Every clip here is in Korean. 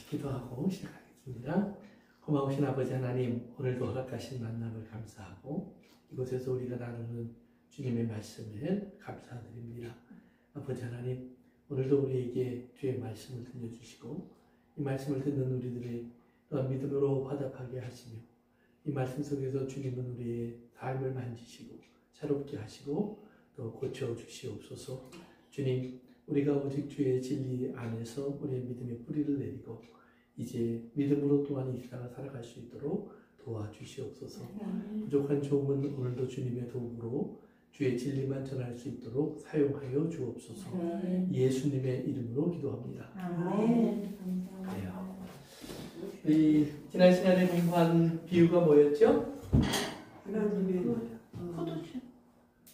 같이 기도하고 시작하겠습니다. 고마우신 아버지 하나님, 오늘도 허락하신 만남을 감사하고 이곳에서 우리가 나누는 주님의 말씀을 감사드립니다. 아버지 하나님, 오늘도 우리에게 주의 말씀을 들려주시고 이 말씀을 듣는 우리들의 믿음으로 화답하게 하시며 이 말씀 속에서 주님은 우리의 삶을 만지시고 새롭게 하시고 또 고쳐주시옵소서. 주님, 우리가 오직 주의 진리 안에서 우리의 믿음의 뿌리를 내리고 이제 믿음으로 또한 이 세상을 살아갈 수 있도록 도와주시옵소서. 부족한 조음은 오늘도 주님의 도움으로 주의 진리만 전할 수 있도록 사용하여 주옵소서. 예수님의 이름으로 기도합니다. 아멘. 우리 지난 시간에 공부한 비유가 뭐였죠? 하나님의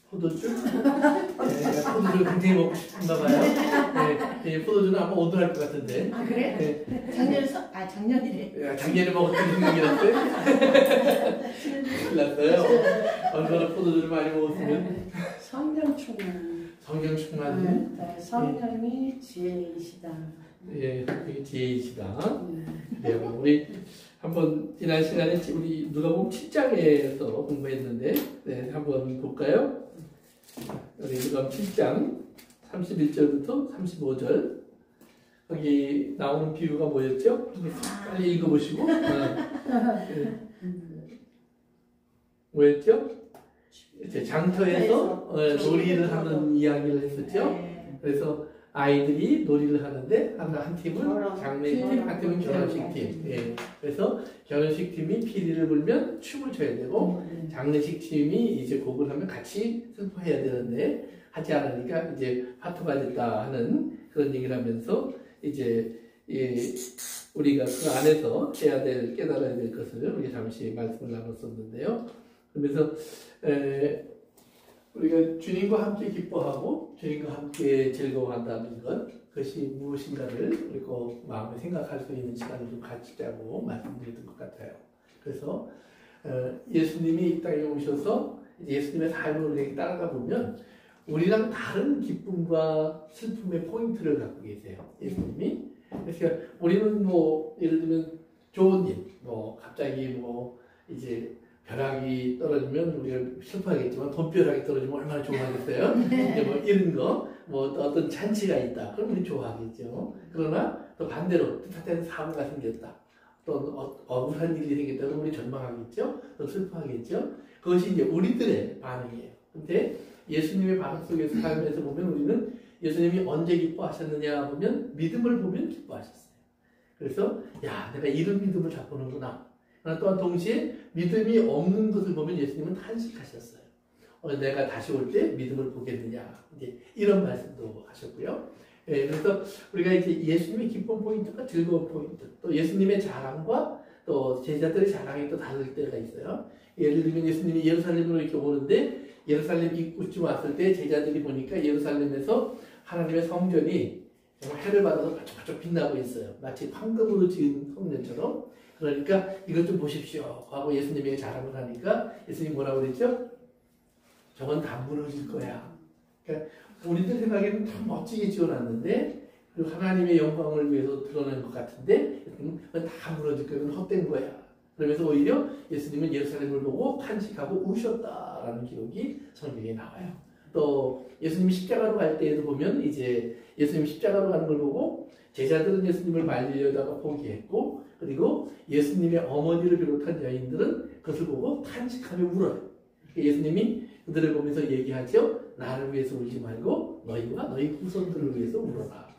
포도주? 네, 포도주 굉장히 먹고 싶은가 봐요. 네, 포도주는 아마 오늘할 것 같은데. 아 그래? 네. 작년이래. 작년에 먹었던 생각이 났어요? 큰일 났어요. 얼마나 포도주를 많이 먹었으면. 성령 충만. 성경 충만. 성령이 지혜이시다. 예, 지혜이시다. 네, 우리 한번 지난 시간에 우리 누가복음 7장에서 공부했는데, 네, 한번 볼까요? 우리 누가복음 7장 31절부터 35절. 거기 나오는 비유가 뭐였죠? 빨리 읽어보시고. 뭐였죠? 이제 장터에서 놀이를 하는 이야기를 했었죠. 그래서 아이들이 놀이를 하는데 한 팀은 장례팀, 한 팀은 결혼식팀. 예. 그래서 결혼식팀이 피리를 불면 춤을 춰야 되고 장례식팀이 이제 곡을 하면 같이 슬퍼해야 되는데 하지 않으니까 이제 파토가 됐다 하는 그런 얘기를 하면서 이제 우리가 그 안에서 해야 될, 깨달아야 될 것을 우리 잠시 말씀을 나눴었는데요. 그러면서 우리가 주님과 함께 기뻐하고 주님과 함께 즐거워한다는 것, 그것이 무엇인가를 우리 꼭 마음에 생각할 수 있는 시간을 좀 가지자고 말씀드렸던 것 같아요. 그래서 예수님이 이 땅에 오셔서 예수님의 삶을 우리에게 따라가 보면 우리랑 다른 기쁨과 슬픔의 포인트를 갖고 계세요. 예수님이. 그래서 우리는 뭐 예를 들면 좋은 일, 뭐 갑자기 뭐 이제 벼락이 떨어지면 우리가 슬퍼하겠지만 돈벼락이 떨어지면 얼마나 좋아하겠어요? 이제 뭐 이런 거, 뭐 어떤 잔치가 있다. 그럼 우리 좋아하겠죠. 그러나 또 반대로 뜻하지 사고가 생겼다. 또 억울한 일이 생겼다. 그럼 우리 절망하겠죠. 또 슬퍼하겠죠. 그것이 이제 우리들의 반응이에요. 근데 예수님의 반응 속에서 삶에서 보면 우리는 예수님이 언제 기뻐하셨느냐 보면 믿음을 보면 기뻐하셨어요. 그래서 야, 내가 이런 믿음을 갖고 오는구나. 그러나 또한 동시에 믿음이 없는 것을 보면 예수님은 탄식하셨어요. 내가 다시 올 때 믿음을 보겠느냐. 이제 이런 말씀도 하셨고요. 예, 그래서 우리가 이제 예수님의 기쁨 포인트가 즐거운 포인트, 또 예수님의 자랑과 또 제자들의 자랑이 또 다를 때가 있어요. 예를 들면 예수님이 예루살렘으로 이렇게 오는데 예루살렘 입구쯤 왔을 때 제자들이 보니까 예루살렘에서 하나님의 성전이 정말 해를 받아서 반짝반짝 빛나고 있어요. 마치 황금으로 지은 성전처럼. 그러니까 이것 좀 보십시오 하고 예수님에게 자랑을 하니까 예수님이 뭐라고 그랬죠? 저건 다 무너질 거야. 그러니까 우리들 생각에는 참 멋지게 지어놨는데 그리고 하나님의 영광을 위해서 드러낸 것 같은데 그건 다 무너질 거야. 그건 헛된 거야. 그러면서 오히려 예수님은 예루살렘을 보고 탄식하고 우셨다라는 기록이 성경에 나와요. 또 예수님이 십자가로 갈 때에도 보면 이제 예수님 십자가로 가는 걸 보고 제자들은 예수님을 말리려다가 포기했고 그리고 예수님의 어머니를 비롯한 여인들은 그것을 보고 탄식하며 울어요. 예수님이 그들을 보면서 얘기하죠. 나를 위해서 울지 말고 너희와 너희 후손들을 위해서 울어라.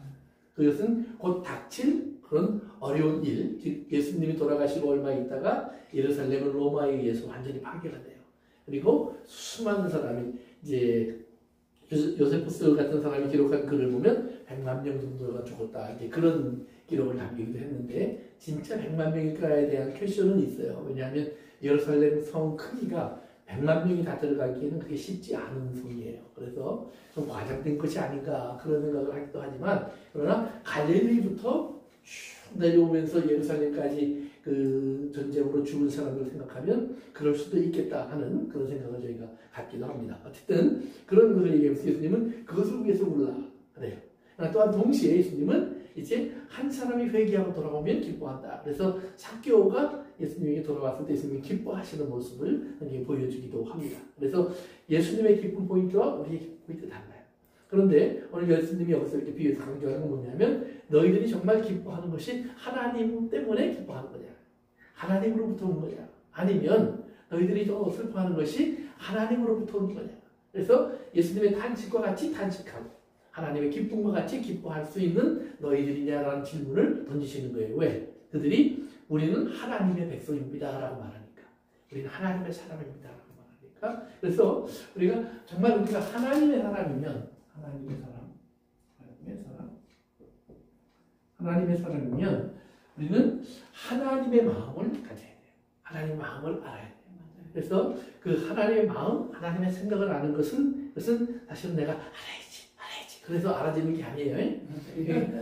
그것은 곧 닥칠 그런 어려운 일, 즉 예수님이 돌아가시고 얼마 있다가 예루살렘은 로마에 의해서 완전히 파괴가 돼요. 그리고 수많은 사람이 이제 요세푸스 같은 사람이 기록한 글을 보면 100만 명 정도가 죽었다. 이제 그런 기록을 남기기도 했는데 진짜 100만 명일까에 대한 퀘션은 있어요. 왜냐하면 예루살렘 성 크기가 100만 명이 다 들어가기에는 그게 쉽지 않은 성이에요. 그래서 좀 과장된 것이 아닌가 그런 생각을 하기도 하지만 그러나 갈릴리부터 쭉 내려오면서 예루살렘까지 그 전쟁으로 죽은 사람들을 생각하면 그럴 수도 있겠다 하는 그런 생각을 저희가 갖기도 합니다. 어쨌든 그런 것을 얘기하면서 예수님은 그것을 위해서 울라 그래요. 또한 동시에 예수님은 이제 한 사람이 회개하고 돌아오면 기뻐한다. 그래서 삭개오가 예수님에게 돌아왔을 때 예수님이 기뻐하시는 모습을 보여주기도 합니다. 그래서 예수님의 기쁨 포인트와 우리의 기쁨 포인트 달라요. 그런데 오늘 예수님이 여기서 이렇게 비유해서 강조하는 건 뭐냐면 너희들이 정말 기뻐하는 것이 하나님 때문에 기뻐하는 거냐, 하나님으로부터 온 거냐, 아니면 너희들이 또 슬퍼하는 것이 하나님으로부터 온 거냐. 그래서 예수님의 탄식과 같이 탄식하고 하나님의 기쁨과 같이 기뻐할 수 있는 너희들이냐라는 질문을 던지시는 거예요. 왜? 그들이 우리는 하나님의 백성입니다 라고 말하니까, 우리는 하나님의 사람입니다 라고 말하니까. 그래서 우리가 정말 우리가 하나님의 사람이면, 하나님의 사람이면 우리는 하나님의 마음을 가져야 돼요. 하나님의 마음을 알아야 돼요. 그래서 그 하나님의 마음, 하나님의 생각을 아는 것은 사실은 내가 알아야지. 그래서 알아지는 게 아니에요.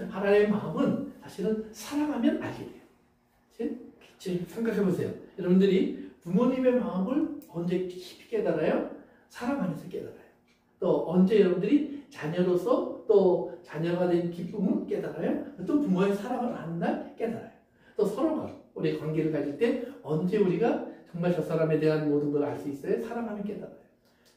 하나님의 마음은 사실은 사랑하면 알게 돼요. 지금 생각해 보세요. 여러분들이 부모님의 마음을 언제 깊이 깨달아요? 사랑 안에서 깨달아요. 또 언제 여러분들이 자녀로서 또 자녀가 된 기쁨을 깨달아요? 또 부모의 사랑을 아는 날 깨달아요. 또 서로가 우리의 관계를 가질 때 언제 우리가 정말 저 사람에 대한 모든 걸 알 수 있어요? 사랑하면 깨달아요.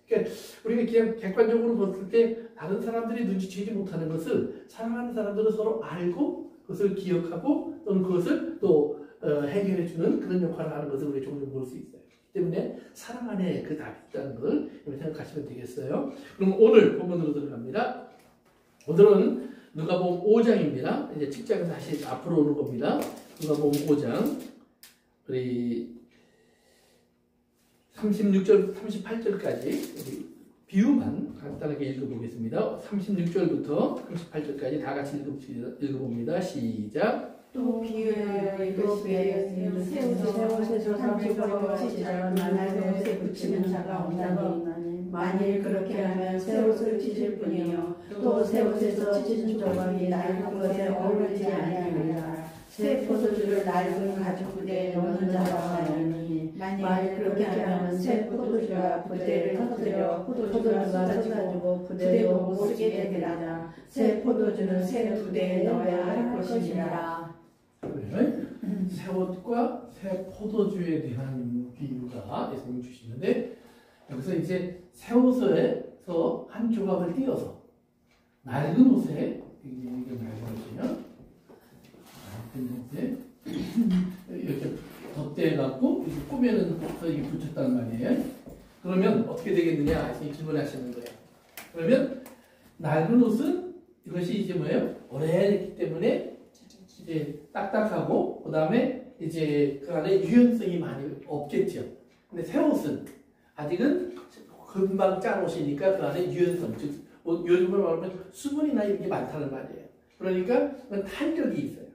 그러니까 우리가 그냥 객관적으로 봤을 때 다른 사람들이 눈치채지 못하는 것을 사랑하는 사람들은 서로 알고 그것을 기억하고 또는 그것을 또 해결해주는 그런 역할을 하는 것을 우리가 종종 볼 수 있어요. 때문에 사랑 안에 그 답이 있다는 걸 생각하시면 되겠어요. 그럼 오늘 본문으로 들어갑니다. 오늘은 누가복음 5장입니다. 이제 책장에서 다시 앞으로 오는 겁니다. 누가복음 5장 우리 36절 38절까지 비유만 간단하게 읽어보겠습니다. 36절부터 38절까지 다 같이 읽어봅니다. 시작. 또 비유하여 이르시되 새옷에서 삼십벌과 찢으면 나날에 옷에 붙이는 자가 없나니 만일 그렇게 하면 새옷을 찢을 뿐이요 또 새옷에서 찢은 조각이 낡은 것에 어울리지 아니하리라. 새 포도주를 낡은 가죽 부대에 넣는 자가 없나니 만일 그렇게 하면 새 포도주가 부대를 터뜨려 포도주가 쏟아지고 부대도 못 쓰게 되리라. 새 포도주는 새 부대에 넣어야 할 것이니라. 새 옷과 새 포도주에 대한 비유가 예수님이 주시는데, 여기서 이제 새 옷에서 한 조각을 띄어서 낡은 옷에, 이게 낡은 옷이요, 이렇게 덧대갖고 이렇게 꼬매서 이게 붙였단 말이에요. 그러면 어떻게 되겠느냐 질문하시는 거예요. 그러면 낡은 옷은 이것이 이제 뭐예요? 오래됐기 때문에 이제 딱딱하고, 그 다음에 이제 그 안에 유연성이 많이 없겠죠. 근데 새 옷은 아직은 금방 짠 옷이니까 그 안에 유연성, 즉, 뭐 요즘으로 말하면 수분이나 이런 게 많다는 말이에요. 그러니까 그건 탄력이 있어요.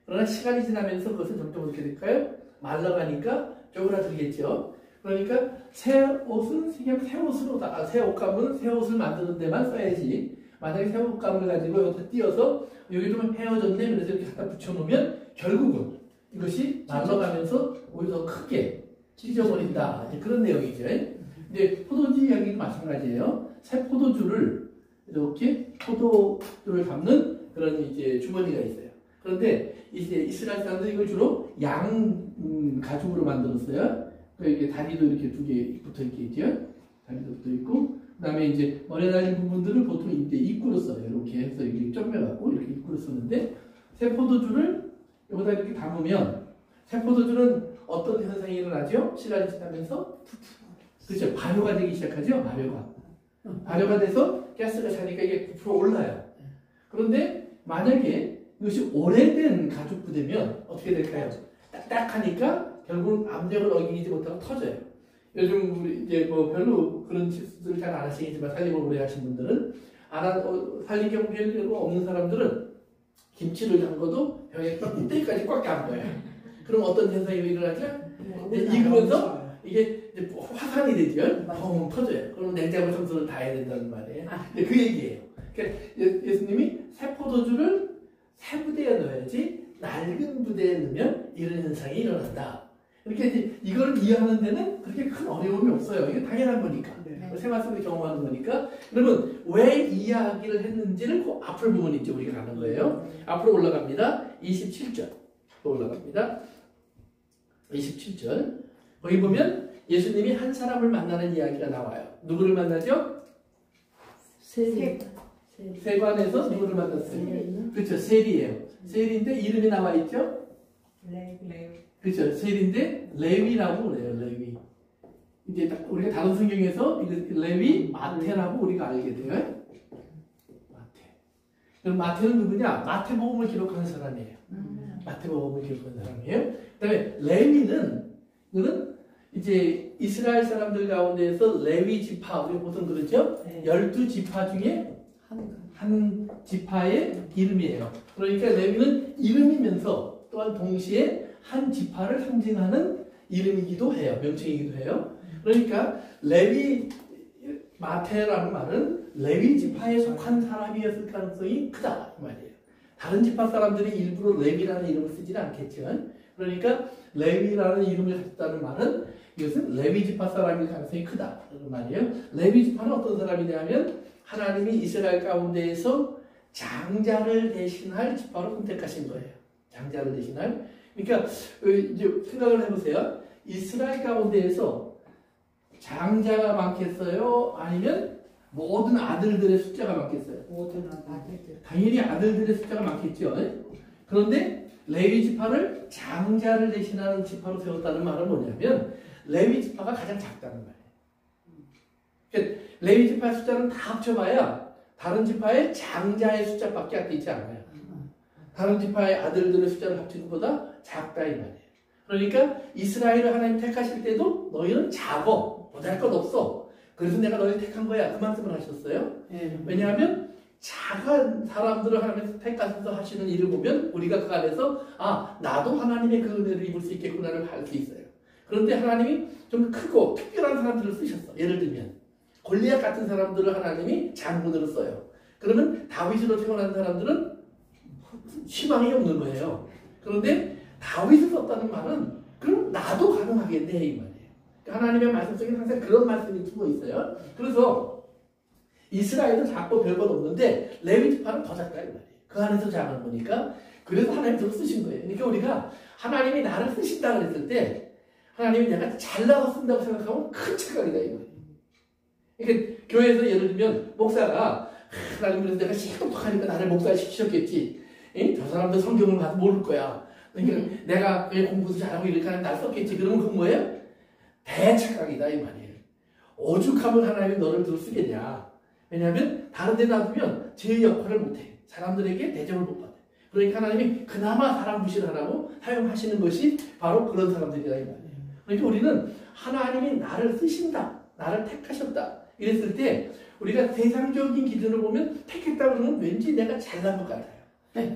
그러나 시간이 지나면서 그것은 점점 어떻게 될까요? 말라가니까 쪼그라들겠죠. 그러니까 새 옷은 그냥 새 옷으로다가, 새 옷감은 새 옷을 만드는 데만 써야지. 만약에 새 옷감을 가지고 여기다 띄어서 여기 좀 헤어졌네, 그래서 이렇게 갖다 붙여놓으면 결국은 이것이 말라가면서 오히려 더 크게 찢어버린다. 그런 내용이죠. 근데 포도주 이야기도 마찬가지예요. 새 포도주를 이렇게 포도주를 담는 그런 이제 주머니가 있어요. 그런데 이제 이스라엘 사람들이 이걸 주로 양 가죽으로 만들었어요. 이게 다리도 이렇게 두 개 붙어 있겠죠. 다리도 붙어 있고, 그 다음에 이제 머리에 달린 부분들을 보통 이제 입구로 써요. 이렇게 해서 이렇게 점매갖고 이렇게 입구로 쓰는데, 새 포도주를 여기다 이렇게 담으면 새 포도주는 어떤 현상이 일어나죠? 시간이 지나면서 그렇죠. 발효가 되기 시작하죠. 발효가 돼서 가스가 차니까 이게 부풀어 올라요. 그런데 만약에 이것이 오래된 가죽 부대면 어떻게 될까요? 딱딱하니까 결국은 압력을 어기지 못하고 터져요. 요즘 우리 이제 뭐 별로 그런 실수들을 잘 안 하시겠지만, 살림을 오래 하신 분들은 살림 경험 별로 없는 사람들은 김치를 담궈도 벽에 껍데기까지 꽉 깐 거예요. 그럼 어떤 현상이 일어나죠? 익으면서 이게 이제 화산이 되죠. 펑 터져요. 그럼 냉장고 청소를 다 해야 된다는 말이에요. 근데 그 얘기예요. 그러니까 예수님이 새 포도주를 새 부대에 넣어야지 낡은 부대에 넣으면 이런 현상이 일어난다. 이렇게 이제 이걸 이해하는 데는 그렇게 큰 어려움이 없어요. 이게 당연한 거니까. 네. 생활 속에 경험하는 거니까. 그러면 왜 이야기를 했는지를 그 앞을 보면 이제 우리가 가는 거예요. 앞으로 올라갑니다. 27절. 올라갑니다. 27절. 거기 보면 예수님이 한 사람을 만나는 이야기가 나와요. 누구를 만나죠? 세관에서 누구를 만났어요? 그렇죠. 세리예요. 세리인데 이름이 나와 있죠? 그렇죠. 세리인데 레위라고 그래요. 레위. 이제 우리가 다른 성경에서 레위 마태라고 우리가 알게 돼요. 마태. 그럼 마태는 누구냐? 마태복음을 기록하는 사람이에요. 마태복음을 기록하는 사람이에요. 그다음에 레위는 그는 이제 이스라엘 사람들 가운데에서 레위 지파, 우리가 보통 그러죠? 12지파 중에 한 지파의 이름이에요. 그러니까 레위는 이름이면서 또한 동시에 한 지파를 상징하는 이름이기도 해요. 명칭이기도 해요. 그러니까 레위 마태라는 말은 레위 지파에 속한 사람이었을 가능성이 크다 이 말이에요. 다른 지파 사람들이 일부러 레위라는 이름을 쓰지는 않겠죠. 그러니까 레위라는 이름을 가졌다는 말은 이것은 레위 지파 사람일 가능성이 크다 이런 말이에요. 레위 지파는 어떤 사람이냐면 하나님이 이스라엘 가운데에서 장자를 대신할 지파로 선택하신 거예요. 장자를 대신할. 그러니까 이제 생각을 해보세요. 이스라엘 가운데에서 장자가 많겠어요? 아니면 모든 아들들의 숫자가 많겠어요? 모든 아들들. 당연히 아들들의 숫자가 많겠죠. 그런데 레위 지파를 장자를 대신하는 지파로 세웠다는 말은 뭐냐면 레위 지파가 가장 작다는 말이에요. 그러니까 레위 지파의 숫자는 다 합쳐봐야 다른 지파의 장자의 숫자밖에 안 되지 않아요. 다른 지파의 아들들의 숫자를 합치는 것보다 작다 이 말이에요. 그러니까 이스라엘을 하나님 택하실 때도 너희는 작어. 못할 것 없어. 그래서 내가 너희를 택한 거야. 그 말씀을 하셨어요. 왜냐하면 작은 사람들을 하나님께서 택하셔서 하시는 일을 보면 우리가 그 안에서 아 나도 하나님의 그 은혜를 입을 수 있겠구나를 알 수 있어요. 그런데 하나님이 좀 크고 특별한 사람들을 쓰셨어. 예를 들면 골리앗 같은 사람들을 하나님이 장군으로 써요. 그러면 다윗으로 태어난 사람들은 희망이 없는 거예요. 그런데 다윗을 썼다는 말은 그럼 나도 가능하겠네 이 말이에요. 하나님의 말씀 속에 항상 그런 말씀이 숨어 있어요. 그래서 이스라엘은 작고 별것 없는데 레위 지파는 더 작다 이 말이에요. 그 안에서 작은 거니까 그래서 하나님이 더 쓰신 거예요. 그러니까 우리가 하나님이 나를 쓰신다 그랬을 때 하나님이 내가 잘나서 쓴다고 생각하면 큰 착각이다 이 말이에요. 그러니까 교회에서 예를 들면 목사가 하나님 그래서 내가 똑똑하니까 나를 목사 시키셨겠지. 저 사람들 성경을 봐도 모를 거야. 그러니까 내가 왜 공부도 잘하고 이렇게 날 썼겠지. 그러면 그건 뭐예요? 대착각이다 이 말이에요. 오죽하면 하나님이 너를 들어 쓰겠냐. 왜냐하면 다른 데 놔두면 제 역할을 못해. 사람들에게 대접을 못 받아. 그러니까 하나님이 그나마 사람 무시를 하라고 사용하시는 것이 바로 그런 사람들이다 이 말이에요. 그러니까 우리는 하나님이 나를 쓰신다. 나를 택하셨다. 이랬을 때 우리가 세상적인 기준을 보면 택했다 그러면 왠지 내가 잘난 것 같아요.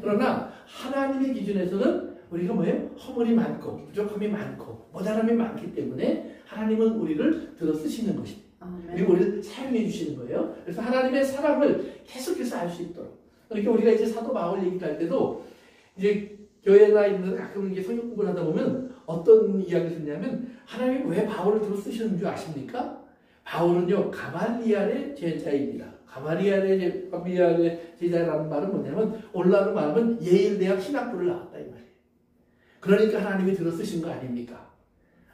그러나 하나님의 기준에서는 우리가 뭐예요? 허물이 많고 부족함이 많고 모자람이 많기 때문에 하나님은 우리를 들어 쓰시는 것입니다. 그리고 우리를 사용해 주시는 거예요. 그래서 하나님의 사랑을 계속해서 알 수 있도록. 그러니까 우리가 이제 사도 바울 얘기를 할 때도 이제 교회나 있는 가끔 이게 성경 공부를 하다 보면 어떤 이야기를 듣냐면 하나님이 왜 바울을 들어 쓰시는 줄 아십니까? 바울은요 가말리알의 제자입니다. 가말리알의 제자라는 말은 뭐냐면 올라오는 말은 예일대학 신학부를 나왔다 이 말이에요. 그러니까 하나님이 들어 쓰신 거 아닙니까?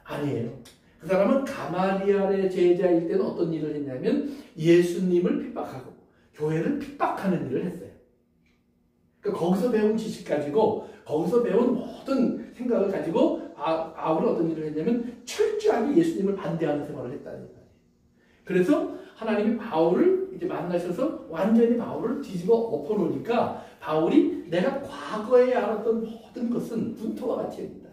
아니에요. 그 사람은 가말리알의 제자일 때는 어떤 일을 했냐면 예수님을 핍박하고 교회를 핍박하는 일을 했어요. 그러니까 거기서 배운 지식 가지고 거기서 배운 모든 생각을 가지고 바울은 어떤 일을 했냐면 철저하게 예수님을 반대하는 생활을 했다는 거예요. 그래서 하나님이 바울을 이제 만나셔서 완전히 바울을 뒤집어 엎어놓으니까 바울이 내가 과거에 알았던 모든 것은 분토와 같이 합니다.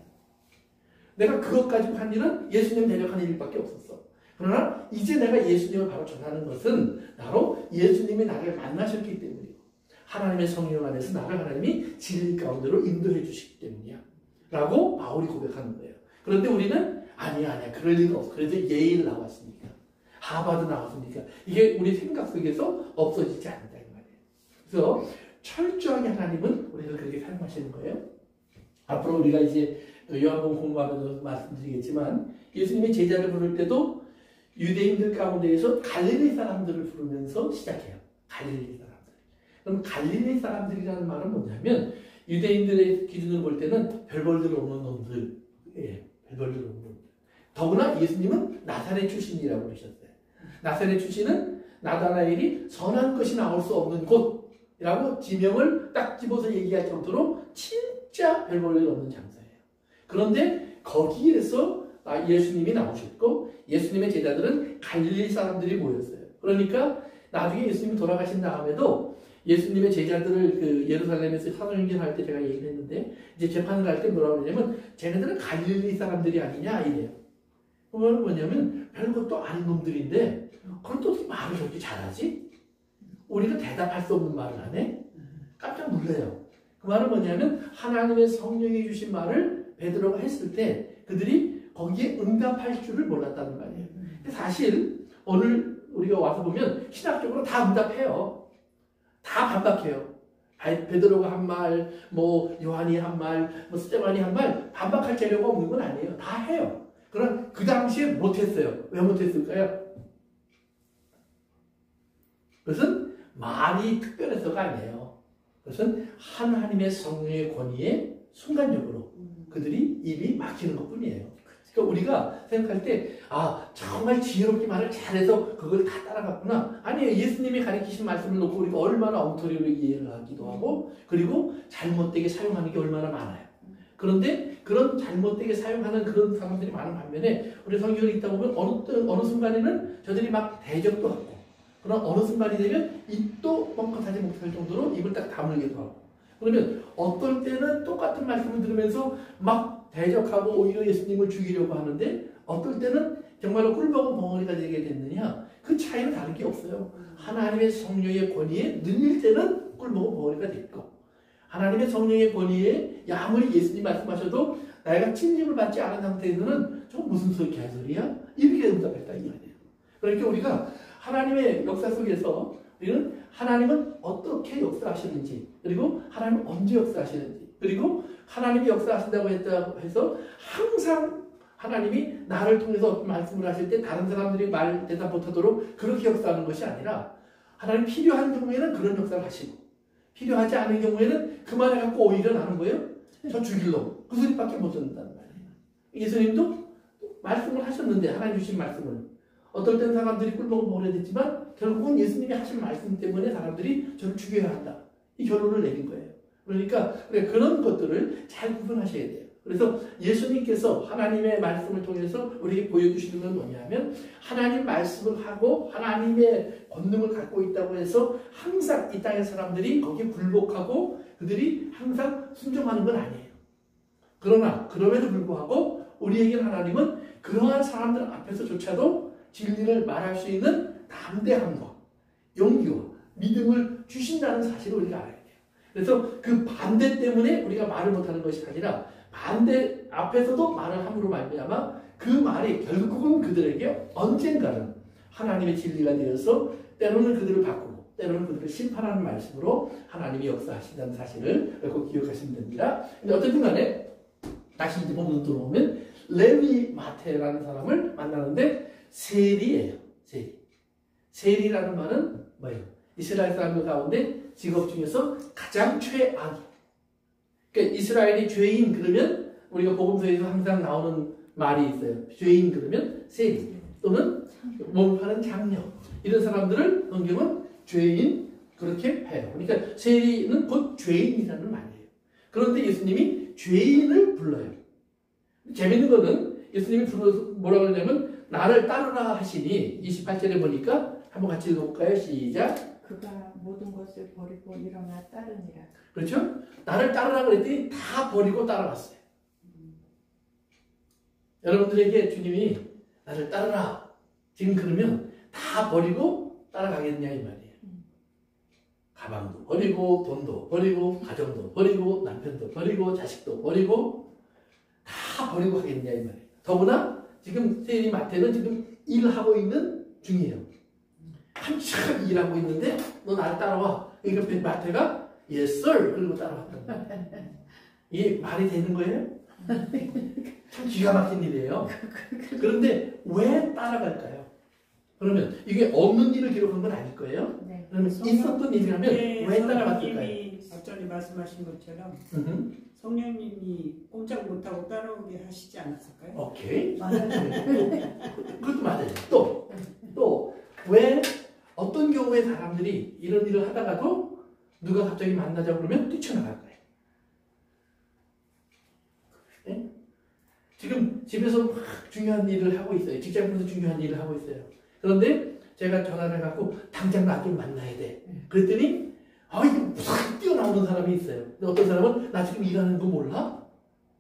내가 그것 가지고 한 일은 예수님 대적하는 일밖에 없었어. 그러나 이제 내가 예수님을 바로 전하는 것은 바로 예수님이 나를 만나셨기 때문이고 하나님의 성령 안에서 나를 하나님이 진리 가운데로 인도해 주시기 때문이야. 라고 바울이 고백하는 거예요. 그런데 우리는 아니야 그럴 리가 없어. 그래서 예일 나왔으니까 하버드 나왔으니까 이게 우리 생각 속에서 없어지지 않는다 이 말이에요. 그래서 철저하게 하나님은 우리를 그렇게 사용하시는 거예요. 앞으로 우리가 이제 요한복음 공부하면서 말씀드리겠지만 예수님이 제자를 부를 때도 유대인들 가운데에서 갈릴리 사람들을 부르면서 시작해요. 갈릴리 사람들. 그럼 갈릴리 사람들이라는 말은 뭐냐면 유대인들의 기준으로 볼 때는 별볼들 없는 놈들, 예, 별볼들 없는 놈들. 더구나 예수님은 나사렛 출신이라고 그러셨어요. 나사렛 출신은 나다나엘이 선한 것이 나올 수 없는 곳이라고 지명을 딱 집어서 얘기할 정도로 진짜 별볼일 없는 장소예요. 그런데 거기에서 예수님이 나오셨고 예수님의 제자들은 갈릴리 사람들이 모였어요. 그러니까 나중에 예수님이 돌아가신 다음에도 예수님의 제자들을 그 예루살렘에서 사도행전할 때 제가 얘기를 했는데 이제 재판을 할 때 뭐라고 그러냐면 쟤네들은 갈릴리 사람들이 아니냐 이래요. 그건 뭐냐면 별것도 아닌 놈들인데 그럼 또 말을 저렇게 잘하지? 우리가 대답할 수 없는 말을 하네? 깜짝 놀라요. 그 말은 뭐냐면 하나님의 성령이 주신 말을 베드로가 했을 때 그들이 거기에 응답할 줄을 몰랐다는 말이에요. 사실 오늘 우리가 와서 보면 신학적으로 다 응답해요. 다 반박해요. 베드로가 한 말, 뭐 요한이 한 말, 뭐 스테반이 한 말 반박할 재료가 없는 건 아니에요. 다 해요. 그러나 그 당시에 못했어요. 왜 못했을까요? 그것은 말이 특별해서가 아니에요. 그것은 하나님의 성령의 권위에 순간적으로 그들이 입이 막히는 것뿐이에요. 그러니까 우리가 생각할 때 정말 지혜롭게 말을 잘해서 그걸 다 따라갔구나. 아니에요. 예수님이 가르치신 말씀을 놓고 우리가 얼마나 엉터리로 이해를 하기도 하고 그리고 잘못되게 사용하는 게 얼마나 많아요. 그런데 그런 잘못되게 사용하는 그런 사람들이 많은 반면에 우리 성경을 읽다 보면 어느 순간에는 저들이 막 대적도 하고 그러나 어느 순간이 되면 입도 뻥끗하지 못할 정도로 입을 딱 다물기도 하고 그러면 어떨 때는 똑같은 말씀을 들으면서 막 대적하고 오히려 예수님을 죽이려고 하는데 어떨 때는 정말로 꿀먹은 벙어리가 되게 됐느냐 그 차이는 다른 게 없어요. 하나님의 성령의 권위에 늘릴 때는 꿀먹은 벙어리가 됐고 하나님의 성령의 권위에 아무리 예수님 말씀하셔도 내가 찔림을 받지 않은 상태에서는 저 무슨 소리 개소리야? 이렇게 응답했다 이 말이에요. 그러니까 우리가 하나님의 역사 속에서 우리는 하나님은 어떻게 역사하시는지 그리고 하나님은 언제 역사하시는지 그리고 하나님이 역사하신다고 해서 항상 하나님이 나를 통해서 말씀을 하실 때 다른 사람들이 말 대답 못하도록 그렇게 역사하는 것이 아니라 하나님 필요한 경우에는 그런 역사를 하시고 필요하지 않은 경우에는 그 말을 갖고 오히려 나는 거예요. 저 죽일로 그 소리밖에 못 듣는다는 말이에요. 예수님도 말씀을 하셨는데 하나님 주신 말씀을 어떨 때는 사람들이 꿀먹은 벙어리가 됐지만 결국은 예수님이 하신 말씀 때문에 사람들이 저를 죽여야 한다. 이 결론을 내린 거예요. 그러니까 그런 것들을 잘 구분하셔야 돼요. 그래서 예수님께서 하나님의 말씀을 통해서 우리에게 보여주시는 건 뭐냐면 하나님 말씀을 하고 하나님의 권능을 갖고 있다고 해서 항상 이 땅의 사람들이 거기에 굴복하고 그들이 항상 순종하는 건 아니에요. 그러나 그럼에도 불구하고 우리에게는 하나님은 그러한 사람들 앞에서조차도 진리를 말할 수 있는 담대함과 용기와 믿음을 주신다는 사실을 우리가 알아야 돼요. 그래서 그 반대 때문에 우리가 말을 못하는 것이 아니라 반대 앞에서도 말을 함으로 말미암아 그 말이 결국은 그들에게 언젠가는 하나님의 진리가 되어서 때로는 그들을 바꾸고 때로는 그들을 심판하는 말씀으로 하나님이 역사하신다는 사실을 꼭 기억하시면 됩니다. 근데 어쨌든 간에 다시 이제 본문으로 들어오면 레위 마태라는 사람을 만나는데 세리예요. 세리라는 말은 뭐예요? 이스라엘 사람들 가운데 직업 중에서 가장 최악이. 그러니까 이스라엘이 죄인 그러면 우리가 복음서에서 항상 나오는 말이 있어요. 죄인 그러면 세리 또는 몸을 파는 장녀 이런 사람들을 성경은 죄인 그렇게 해요. 그러니까 세리는 곧 죄인이라는 말이에요. 그런데 예수님이 죄인을 불러요. 재밌는 거는 예수님이 불러서 뭐라고 하냐면 나를 따르라 하시니 28절에 보니까 한번 같이 읽어볼까요? 시작. 그가 모든 것을 버리고 일어나 따르니라. 그렇죠? 나를 따르라 그랬더니 다 버리고 따라갔어요. 여러분들에게 주님이 나를 따르라 지금 그러면 다 버리고 따라가겠냐 이 말이에요. 가방도 버리고 돈도 버리고 가정도 버리고 남편도 버리고 자식도 버리고 다 버리고 가겠냐 이 말이에요. 더구나 지금 세리 마태는 지금 일하고 있는 중이에요. 한참 일하고 있는데 너 나를 따라와. 그러니까 마태가 Yes sir 그리고 따라왔단 말이에요. 이게 말이 되는 거예요? 참 기가 막힌 일이에요. 그런데 왜 따라갈까요? 그러면 이게 없는 일을 기록한 건 아닐 거예요. 네. 그러면 있었던 일이라면 왜 따라갔을까요? 성령님이 앞전에 말씀하신 것처럼 성령님이 꼼짝 못하고 따라오게 하시지 않았을까요? 오케이. 맞아요. 그것도 맞아요. 또 왜 어떤 경우에 사람들이 이런 일을 하다가도 누가 갑자기 만나자고 그러면 뛰쳐나갈 거예요. 네? 지금 집에서 막 중요한 일을 하고 있어요. 직장에서 중요한 일을 하고 있어요. 그런데 제가 전화를 해갖고 당장 나 좀 만나야 돼. 그랬더니 이게 팍 뛰어나오는 사람이 있어요. 근데 어떤 사람은 나 지금 일하는 거 몰라?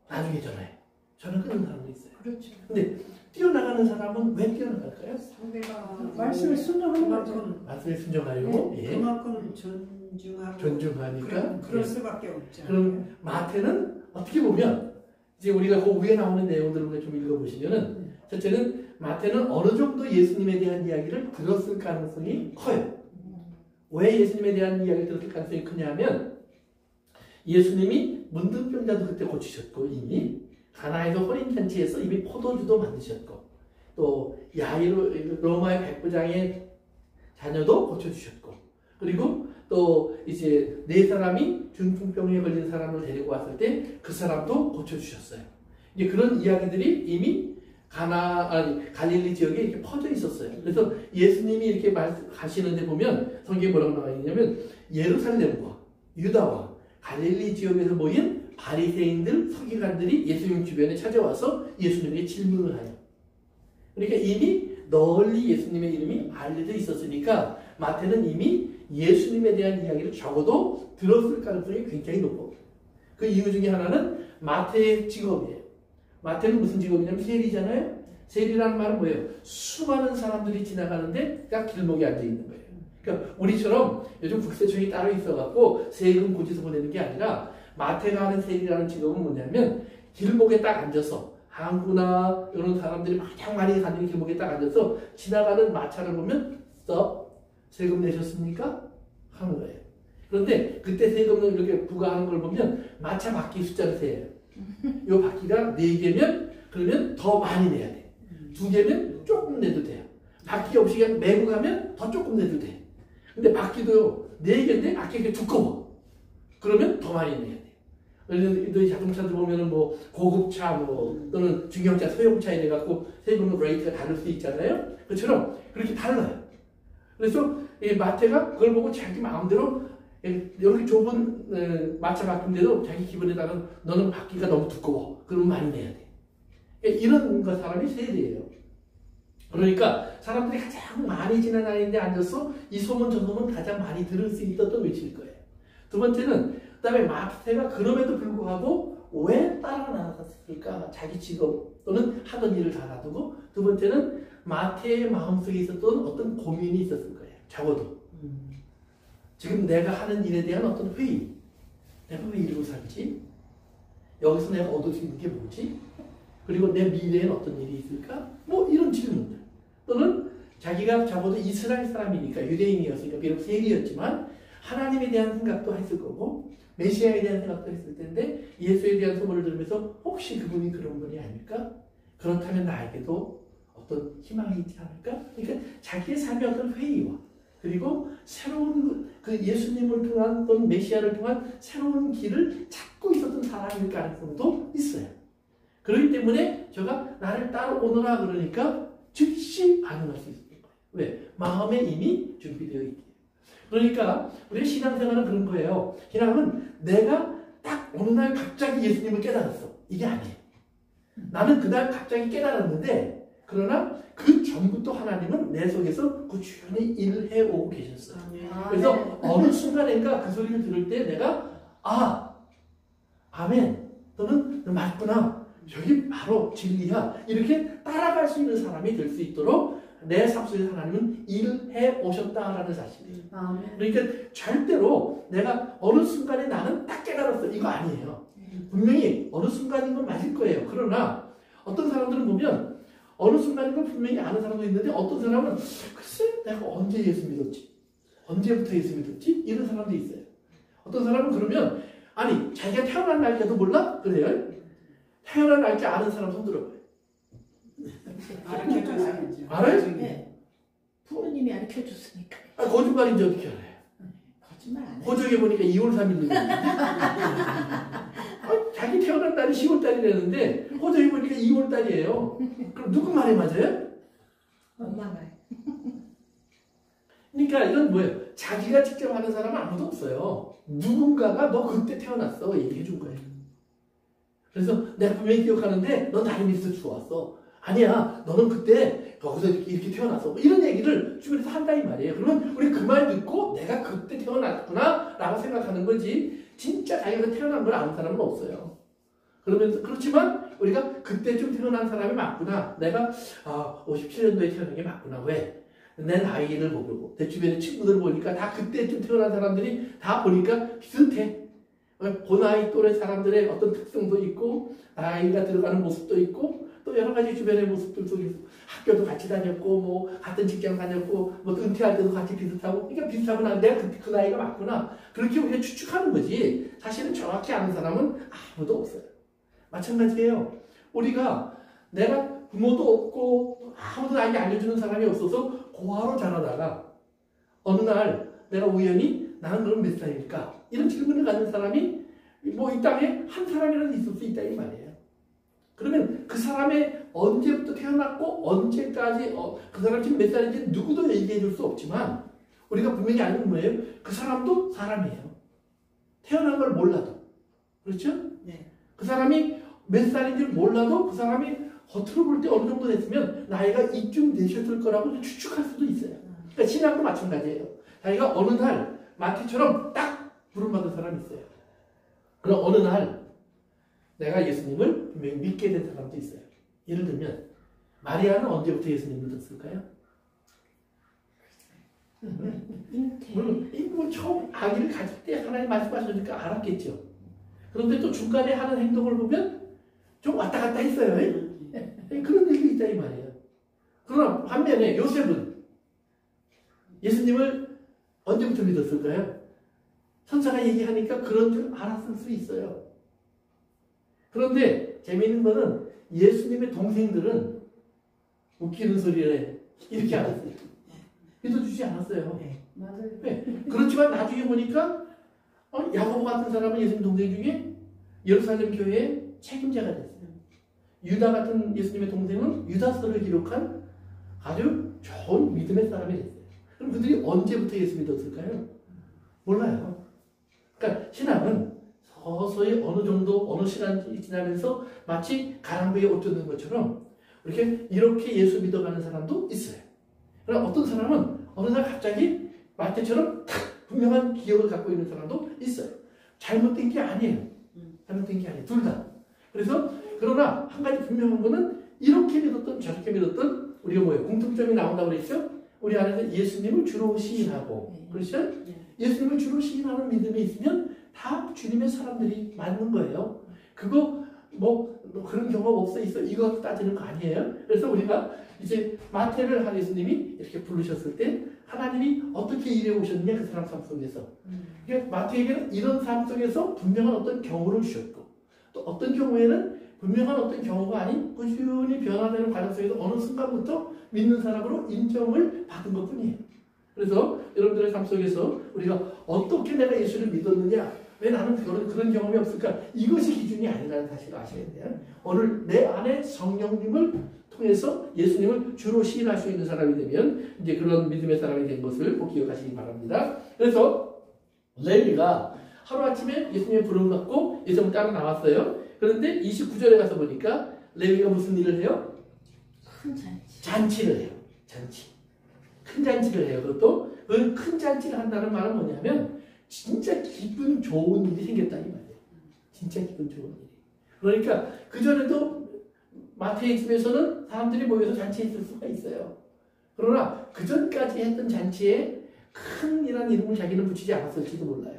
나중에 전화해. 전화 끊는 사람도 있어요. 그렇죠. 근데 뛰어나가는 사람은 왜 뛰어나갈까요? 상대가 말씀을 순종하는 거죠. 그만큼 말씀에 순종하려고 그만큼 존중하고 존중하니까. 그럴 수밖에 없죠. 그럼 마태는 어떻게 보면 이제 우리가 그 위에 나오는 내용들을 좀 읽어보시면은 첫째는 마태는 어느 정도 예수님에 대한 이야기를 들었을 가능성이 커요. 왜 예수님에 대한 이야기를 들었을 가능성이 크냐면 예수님이 문둥병자도 그때 고치셨고 이미 가나에서 혼인잔치에서 이미 포도주도 만드셨고 또 야이로 로마의 백부장의 자녀도 고쳐주셨고 그리고 또 이제 네 사람이 중풍병에 걸린 사람을 데리고 왔을 때 그 사람도 고쳐주셨어요. 이제 그런 이야기들이 이미 갈릴리 지역에 이렇게 퍼져 있었어요. 그래서 예수님이 이렇게 가시는데 보면 성경에 뭐라고 나와 있냐면 예루살렘과 유다와 갈릴리 지역에서 모인 바리새인들, 서기관들이 예수님 주변에 찾아와서 예수님에게 질문을 해요. 그러니까 이미 널리 예수님의 이름이 알려져 있었으니까 마태는 이미 예수님에 대한 이야기를 적어도 들었을 가능성이 굉장히 높고 그 이유 중에 하나는 마태의 직업이에요. 마태는 무슨 직업이냐면 세리잖아요. 세리라는 말은 뭐예요? 수많은 사람들이 지나가는데 딱 길목에 앉아 있는 거예요. 그러니까 우리처럼 요즘 국세청이 따로 있어갖고 세금 고지서 보내는 게 아니라 마태가 하는 세리라는 직업은 뭐냐면 길목에 딱 앉아서 항구나 이런 사람들이 가장 많이 가는 길목에 딱 앉아서 지나가는 마차를 보면 세금 내셨습니까? 하는 거예요. 그런데 그때 세금을 이렇게 부과하는 걸 보면 마차 바퀴 숫자를 세요. 이 바퀴가 4개면 그러면 더 많이 내야 돼. 2개면 조금 내도 돼요. 바퀴 없이 그냥 메고 가면 더 조금 내도 돼. 근데 바퀴도 4개인데 바퀴가 두꺼워. 그러면 더 많이 내야 돼. 그래서 자동차들 보면은 뭐 고급차 또는 중형차, 소형차 이래갖고 세금 레이트가 다를 수 있잖아요. 그처럼 그렇게 달라요. 그래서 이 마태가 그걸 보고 자기 마음대로 이렇게 좁은 마차 바퀴인데도 자기 기분에다가 너는 바퀴가 너무 두꺼워. 그러면 많이 내야 돼. 이런 사람이 세리예요. 그러니까 사람들이 가장 많이 지나다니는 데 앉아서 이 소문 저 소문 가장 많이 들을 수 있었던 위치일 거예요. 두 번째는 그 다음에 마태가 그럼에도 불구하고 왜 따라 나갔을까? 자기 직업 또는 하던 일을 다 놔두고 두 번째는 마태의 마음속에 있었던 어떤 고민이 있었을 거예요. 적어도 지금 내가 하는 일에 대한 어떤 회의, 내가 왜 이러고 살지? 여기서 내가 얻을 수 있는 게 뭐지? 그리고 내 미래엔 어떤 일이 있을까? 뭐 이런 질문들. 또는 자기가 적어도 이스라엘 사람이니까 유대인이었으니까 비록 세리였지만 하나님에 대한 생각도 했을 거고 메시아에 대한 생각도 했을 텐데 예수에 대한 소문을 들으면서 혹시 그분이 그런 분이 아닐까? 그렇다면 나에게도 어떤 희망이 있지 않을까? 그러니까 자기의 삶의 어떤 회의와 그리고 새로운 그 예수님을 통한 또는 메시아를 통한 새로운 길을 찾고 있었던 사람일 가능성도 있어요. 그렇기 때문에 제가 나를 따라오너라 그러니까 즉시 반응할 수 있었던 거예요. 왜? 마음에 이미 준비되어 있기. 그러니까 우리의 신앙생활은 그런 거예요. 신앙은 내가 딱 어느 날 갑자기 예수님을 깨달았어. 이게 아니에요. 나는 그날 갑자기 깨달았는데 그러나 그 전부터 하나님은 내 속에서 꾸준히 일을 해오고 계셨어요. 그래서 어느 순간인가 그 소리를 들을 때 내가 아멘 또는 맞구나 저기 바로 진리야 이렇게 따라갈 수 있는 사람이 될 수 있도록 내 삶 속에 하나님은 일을 해오셨다라는 사실이에요. 그러니까 절대로 내가 어느 순간에 나는 딱 깨달았어 이거 아니에요. 분명히 어느 순간인 건 맞을 거예요. 그러나 어떤 사람들은 보면 어느 순간인 건 분명히 아는 사람도 있는데 어떤 사람은 글쎄 내가 언제 예수 믿었지? 언제부터 예수 믿었지? 이런 사람도 있어요. 어떤 사람은 그러면 아니 자기가 태어난 날짜도 몰라? 그래요? 태어난 날짜 아는 사람 손 들어봐요. 가르쳐줘야죠. 알아요? 네. 부모님이 가르쳐 줬으니까. 아, 거짓말인지 어떻게 알아요? 거짓말 안 해. 호적에 보니까 2월 3일이거든요. 자기 태어난 날이 10월 달이라는데 호적에 보니까 2월 달이에요. 그럼 누구 말이 맞아요? 엄마 말. 그러니까 이건 뭐예요? 자기가 직접 하는 사람은 아무도 없어요. 누군가가 너 그때 태어났어 얘기해 준 거예요. 그래서 내가 분명히 기억하는데 너 나이 밑에서 주웠어. 아니야, 너는 그때 거기서 이렇게 태어났어. 뭐 이런 얘기를 주변에서 한다 이 말이에요. 그러면 우리 그 말 듣고 내가 그때 태어났구나 라고 생각하는 거지 진짜 자기가 태어난 걸 아는 사람은 없어요. 그러면서 그렇지만 우리가 그때쯤 태어난 사람이 맞구나. 내가 57년도에 태어난 게 맞구나. 왜? 내 나이를 보고 내 주변의 친구들 보니까 다 그때쯤 태어난 사람들이 다 보니까 비슷해. 그 나이 또래 사람들의 어떤 특성도 있고 나이가 들어가는 모습도 있고 또 여러 가지 주변의 모습들 속에서 학교도 같이 다녔고 뭐 같은 직장 다녔고 뭐 은퇴할 때도 같이 비슷하고 그러니까 비슷하구나. 내가 그 나이가 맞구나. 그렇게 우리가 추측하는 거지 사실은 정확히 아는 사람은 아무도 없어요. 마찬가지예요. 우리가 내가 부모도 없고 아무도 나에게 알려주는 사람이 없어서 고아로 자라다가 어느 날 내가 우연히 나는 그럼 몇 살일까? 이런 질문을 갖는 사람이 뭐 이 땅에 한 사람이라도 있을 수 있다 이 말이에요. 그러면 그 사람의 언제부터 태어났고 언제까지 그 사람이 지금 몇 살인지 누구도 얘기해 줄 수 없지만 우리가 분명히 아는 건 뭐예요? 그 사람도 사람이에요. 태어난 걸 몰라도. 그렇죠? 네. 그 사람이 몇 살인지 몰라도 그 사람이 겉으로 볼 때 어느 정도 됐으면 나이가 이쯤 되셨을 거라고 추측할 수도 있어요. 그러니까 신앙도 마찬가지예요. 자기가 어느 날 마태처럼 딱 부름받은 사람이 있어요. 그럼 어느 날 내가 예수님을 분명히 믿게 된 사람도 있어요. 예를 들면 마리아는 언제부터 예수님을 믿었을까요? 물론 처음 아기를 가질 때 하나님 말씀하시니까 알았겠죠. 그런데 또 중간에 하는 행동을 보면 좀 왔다 갔다 했어요. 그런 일도 있다 이 말이에요. 그러나 반면에 요셉은 예수님을 언제부터 믿었을까요? 천사가 얘기하니까 그런 줄 알았을 수 있어요. 그런데 재미있는 거는 예수님의 동생들은 웃기는 소리를 이렇게 알았어요. 믿어주지 않았어요. 맞아요. 네. 그렇지만 나중에 보니까 야고보 같은 사람은 예수님 동생 중에 예루살렘 교회의 책임자가 됐어요. 유다 같은 예수님의 동생은 유다서를 기록한 아주 좋은 믿음의 사람이 됐어요. 그럼 그들이 언제부터 예수 믿었을까요? 몰라요. 그러니까 신앙은 서서히 어느 정도 어느 시간이 지나면서 마치 가랑비에 옷 젖는 것처럼 이렇게 예수 믿어가는 사람도 있어요. 그러나 어떤 사람은 어느 날 갑자기 마태처럼 탁 분명한 기억을 갖고 있는 사람도 있어요. 잘못된 게 아니에요. 잘못된 게 아니에요. 둘 다. 그러나 한 가지 분명한 거는 이렇게 믿었던 저렇게 믿었던 우리가 뭐예요? 공통점이 나온다고 그랬죠? 우리 안에서 예수님을 주로 시인하고 그렇죠? 예수님을 주로 시인하는 믿음이 있으면 다 주님의 사람들이 맞는 거예요. 그거 뭐 그런 경험 없어 있어 이거 따지는 거 아니에요. 그래서 우리가 이제 마태를 한 예수님이 이렇게 부르셨을 때 하나님이 어떻게 일해 오셨느냐 그 사람 삶 속에서. 그러니까 마태에게는 이런 삶 속에서 분명한 어떤 경우를 주셨고 또 어떤 경우에는 분명한 어떤 경우가 아닌 꾸준히 변화되는 과정 속에서 어느 순간부터 믿는 사람으로 인정을 받은 것뿐이에요. 그래서 여러분들의 삶 속에서 우리가 어떻게 내가 예수를 믿었느냐, 왜 나는 그런 경험이 없을까? 이것이 기준이 아니라는 사실을 아셔야 돼요. 오늘 내 안에 성령님을 통해서 예수님을 주로 시인할 수 있는 사람이 되면 이제 그런 믿음의 사람이 된 것을 꼭 기억하시기 바랍니다. 그래서 레위가 하루아침에 예수님의 부름을 받고 예수님을 따라 나왔어요. 그런데 29절에 가서 보니까 레위가 무슨 일을 해요? 큰 잔치. 잔치를 해요. 잔치. 큰 잔치를 해요. 그것도 그 큰 잔치를 한다는 말은 뭐냐면 진짜 기분 좋은 일이 생겼다 이 말이에요. 진짜 기분 좋은 일이. 그러니까 그전에도 마태의 집에서는 사람들이 모여서 잔치했을 수가 있어요. 그러나 그전까지 했던 잔치에 큰이라는 이름을 자기는 붙이지 않았을지도 몰라요.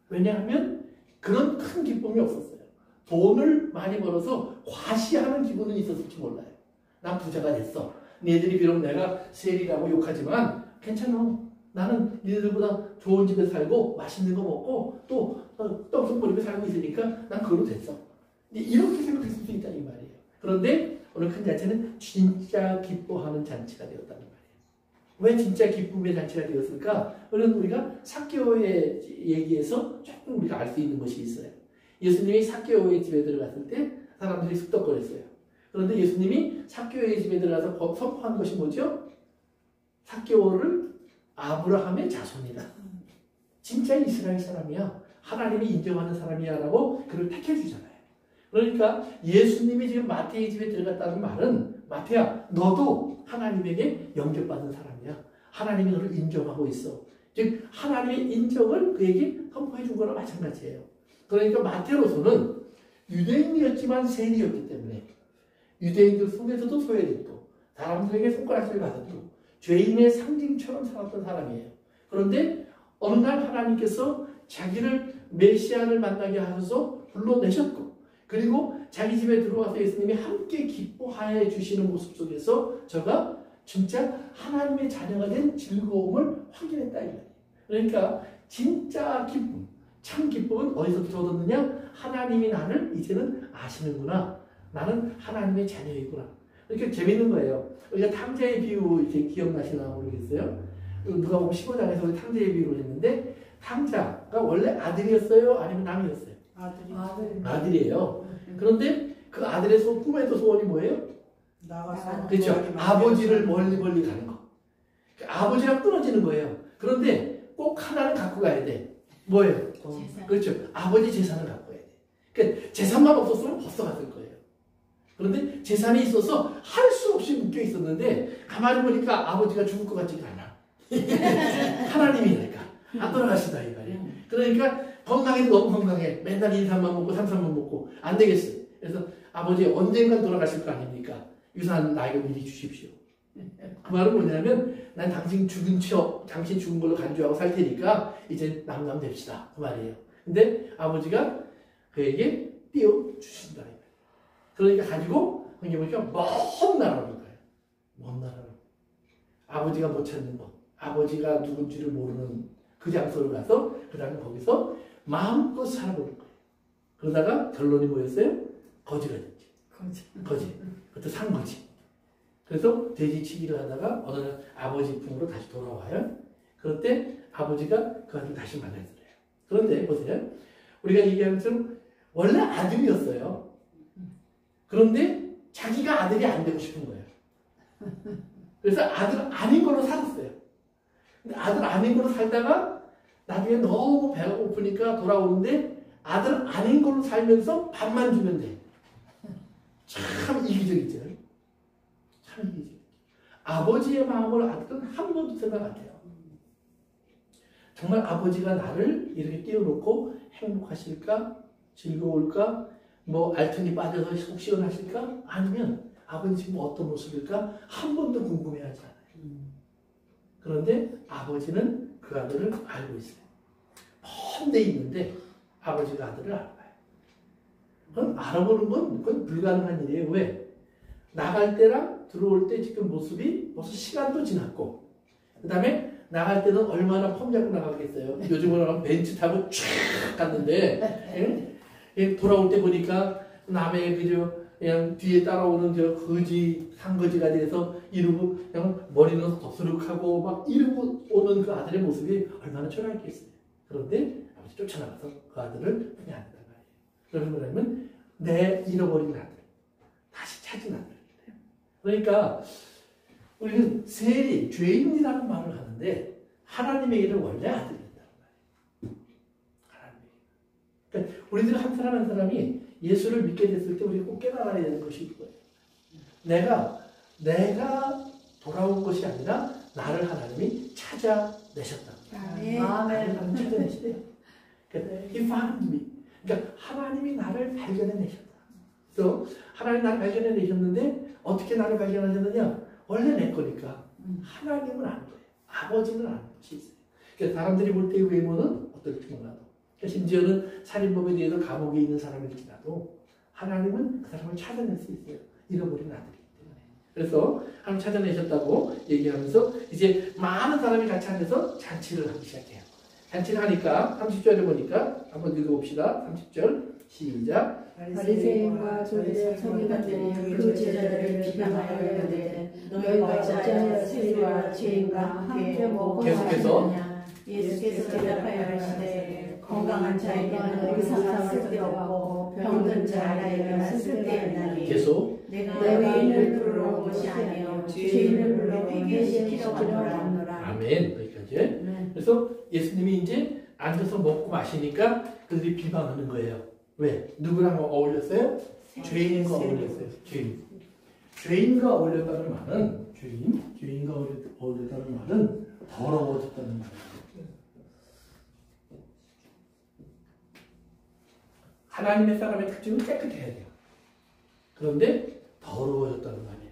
왜냐하면 그런 큰 기쁨이 없었어요. 돈을 많이 벌어서 과시하는 기분은 있었을지 몰라요. 난 부자가 됐어. 니네들이 비록 내가 세리라고 욕하지만 괜찮아. 나는 니네들보다 좋은 집에 살고 맛있는 거 먹고 또 떡국 버리고 살고 있으니까 난 그걸로 됐어. 이렇게 생각할 수도 있다 이 말이에요. 그런데 오늘 큰 잔치는 진짜 기뻐하는 잔치가 되었다는 말이에요. 왜 진짜 기쁨의 잔치가 되었을까? 그는 우리가 삭개오의 얘기에서 조금 우리가 알 수 있는 것이 있어요. 예수님이 삭개오의 집에 들어갔을 때 사람들이 쑥덕거렸어요. 그런데 예수님이 삭개오의 집에 들어가서 선포한 것이 뭐죠? 삭개오를 아브라함의 자손이다. 진짜 이스라엘 사람이야. 하나님이 인정하는 사람이야 라고 그를 택해주잖아요. 그러니까 예수님이 지금 마태의 집에 들어갔다는 말은 마태야 너도 하나님에게 영접받은 사람이야. 하나님이 너를 인정하고 있어. 즉 하나님의 인정을 그에게 선포해 준 거나 마찬가지예요. 그러니까 마태로서는 유대인이었지만 세리였기 때문에 유대인들 속에서도 소외됐고 사람들에게 손가락질 받았고 죄인의 상징처럼 살았던 사람이에요. 그런데 어느 날 하나님께서 자기를 메시아를 만나게 하셔서 불러내셨고 그리고 자기 집에 들어와서 예수님이 함께 기뻐하여 주시는 모습 속에서 저가 진짜 하나님의 자녀가 된 즐거움을 확인했다 이거예요. 그러니까 진짜 기쁨, 참 기쁨은 어디서부터 얻었느냐? 하나님이 나를 이제는 아시는구나. 나는 하나님의 자녀이구나. 이렇게 재밌는 거예요. 우리가 탕자의 비유 이제 기억나시나 모르겠어요. 누가복음 15장에서 우리 탕자의 비유를 했는데 탕자가 원래 아들이었어요? 아니면 남이었어요? 아들이에요. 그런데 그 아들의 꿈에도 소원이 뭐예요? 나가서 그렇죠. 아버지를 멀리 가는 거. 아버지랑 끊어지는 거예요. 그런데 꼭 하나는 갖고 가야 돼. 뭐예요? 재산. 그렇죠. 아버지 재산을 갖고 가야 돼. 그러니까 재산만 없었으면 벌써 갔을 거예요. 그런데 재산이 있어서 할 수 없이 묶여 있었는데 가만히 보니까 아버지가 죽을 것 같지가 않아. 하나님이니까 안 돌아가신다 이 말이에요. 그러니까 건강해도 너무 건강해. 맨날 인삼만 먹고 삼삼만 먹고 안 되겠어요. 그래서 아버지 언젠간 돌아가실 거 아닙니까? 유산 나에게 미리 주십시오. 그 말은 뭐냐면 난 당신 죽은 걸로 간주하고 살 테니까 이제 남남 됩시다. 그 말이에요. 근데 아버지가 그에게 띄워주신다. 그러니까 가지고 거기 보니까 먼 나라로 가요. 먼 나라로. 아버지가 못 찾는 것. 아버지가 누군지를 모르는 그 장소를 가서 그 다음에 거기서 마음껏 살아보는 거예요. 그러다가 결론이 뭐였어요? 거지가 됐지. 거지. 그것도 산거지. 그래서 돼지치기를 하다가 어느 날 아버지 품으로 다시 돌아와요. 그럴 때 아버지가 그 아들 다시 만나더래요. 그런데 보세요. 우리가 얘기하는 것처럼 원래 아들이었어요. 그런데 자기가 아들이 안 되고 싶은 거예요. 그래서 아들 아닌 걸로 살았어요. 근데 아들 아닌 걸로 살다가 나중에 너무 배가 고프니까 돌아오는데 아들 아닌 걸로 살면서 밥만 주면 돼. 참 이기적이죠. 참 이기적. 아버지의 마음을 아들은 한 번도 생각 안 해요. 정말 아버지가 나를 이렇게 띄워놓고 행복하실까? 즐거울까? 뭐 알튼이 빠져서 속 시원하실까? 아니면 아버지 지금 어떤 모습일까? 한 번도 궁금해하지 않아요. 그런데 아버지는 그 아들을 알고 있어요. 먼 데 있는데 아버지가 아들을 알아봐요. 그건 알아보는 건 그건 불가능한 일이에요. 왜? 나갈 때랑 들어올 때 지금 모습이 벌써 시간도 지났고 그 다음에 나갈 때는 얼마나 폼 잡고 나가겠어요. 요즘은 벤츠 타고 쫙 갔는데 돌아올 때 보니까 남의 그냥 뒤에 따라오는 저 거지 상거지가 돼서 이러고 그냥 머리는 덥수룩하고 막 이러고 오는 그 아들의 모습이 얼마나 초라했겠어요. 그런데 아버지 쫓아나가서 그 아들을 분양한단 말이에요. 그러면 뭐냐면 내 잃어버린 아들 다시 찾은 아들. 그러니까 우리는 세리 죄인이라는 말을 하는데 하나님에게는 원래 아들이었단 말이에요. 하나님에게. 그러니까 우리들 한 사람 한 사람이 예수를 믿게 됐을 때 우리가 꼭 깨달아야 되는 것이 이거예요. 내가 돌아온 것이 아니라 나를 하나님이 찾아내셨다. 나를 찾아내셨다. 그러니까 He found me. 그러니까 하나님이 나를 발견해내셨다. 그래서 하나님 나를 발견해내셨는데 어떻게 나를 발견하셨느냐? 원래 내 거니까 하나님은 아는 거예요. 아버지는 아는 것이 있어요. 그러니까 사람들이 볼 때의 외모는 어떨지 몰라도 그러니까 심지어는 살인범에 대해서 감옥에 있는 사람일지라도 하나님은 그 사람을 찾아낼 수 있어요. 잃어버린 아들이기 때문에. 그래서 하나님 찾아내셨다고 얘기하면서 이제 많은 사람이 같이 앉아서 잔치를 하기 시작해요. 잔치를 하니까 30절에 보니까 한번 읽어봅시다. 30절 시작. 바리새인과 조리의 서기관들이 그 제자들을 비방하여 이르되 너희가 어찌하여 세리와 죄인과 함께 먹고 마시느냐. 예수께서 대답하여 이르시되 건강한 자에게는 의사가 쓸데없고 병든 자에게는 쓸데있나니 계속. 내가 의인을 부르러 온 것이 아니요 죄인을 불러 회개시키려 왔노라. 아멘. 여기까지. 그래서 예수님이 이제 앉아서 먹고 마시니까 그들이 비방하는 거예요. 왜? 누구랑 어울렸어요? 죄인과 어울렸어요. 죄인과 어울렸다는 말은 죄인과 어울렸다는 말은 더러워졌다는 말이에요. 하나님의 사람의 특징은 깨끗해야 돼요. 그런데 더러워졌다는 말이에요.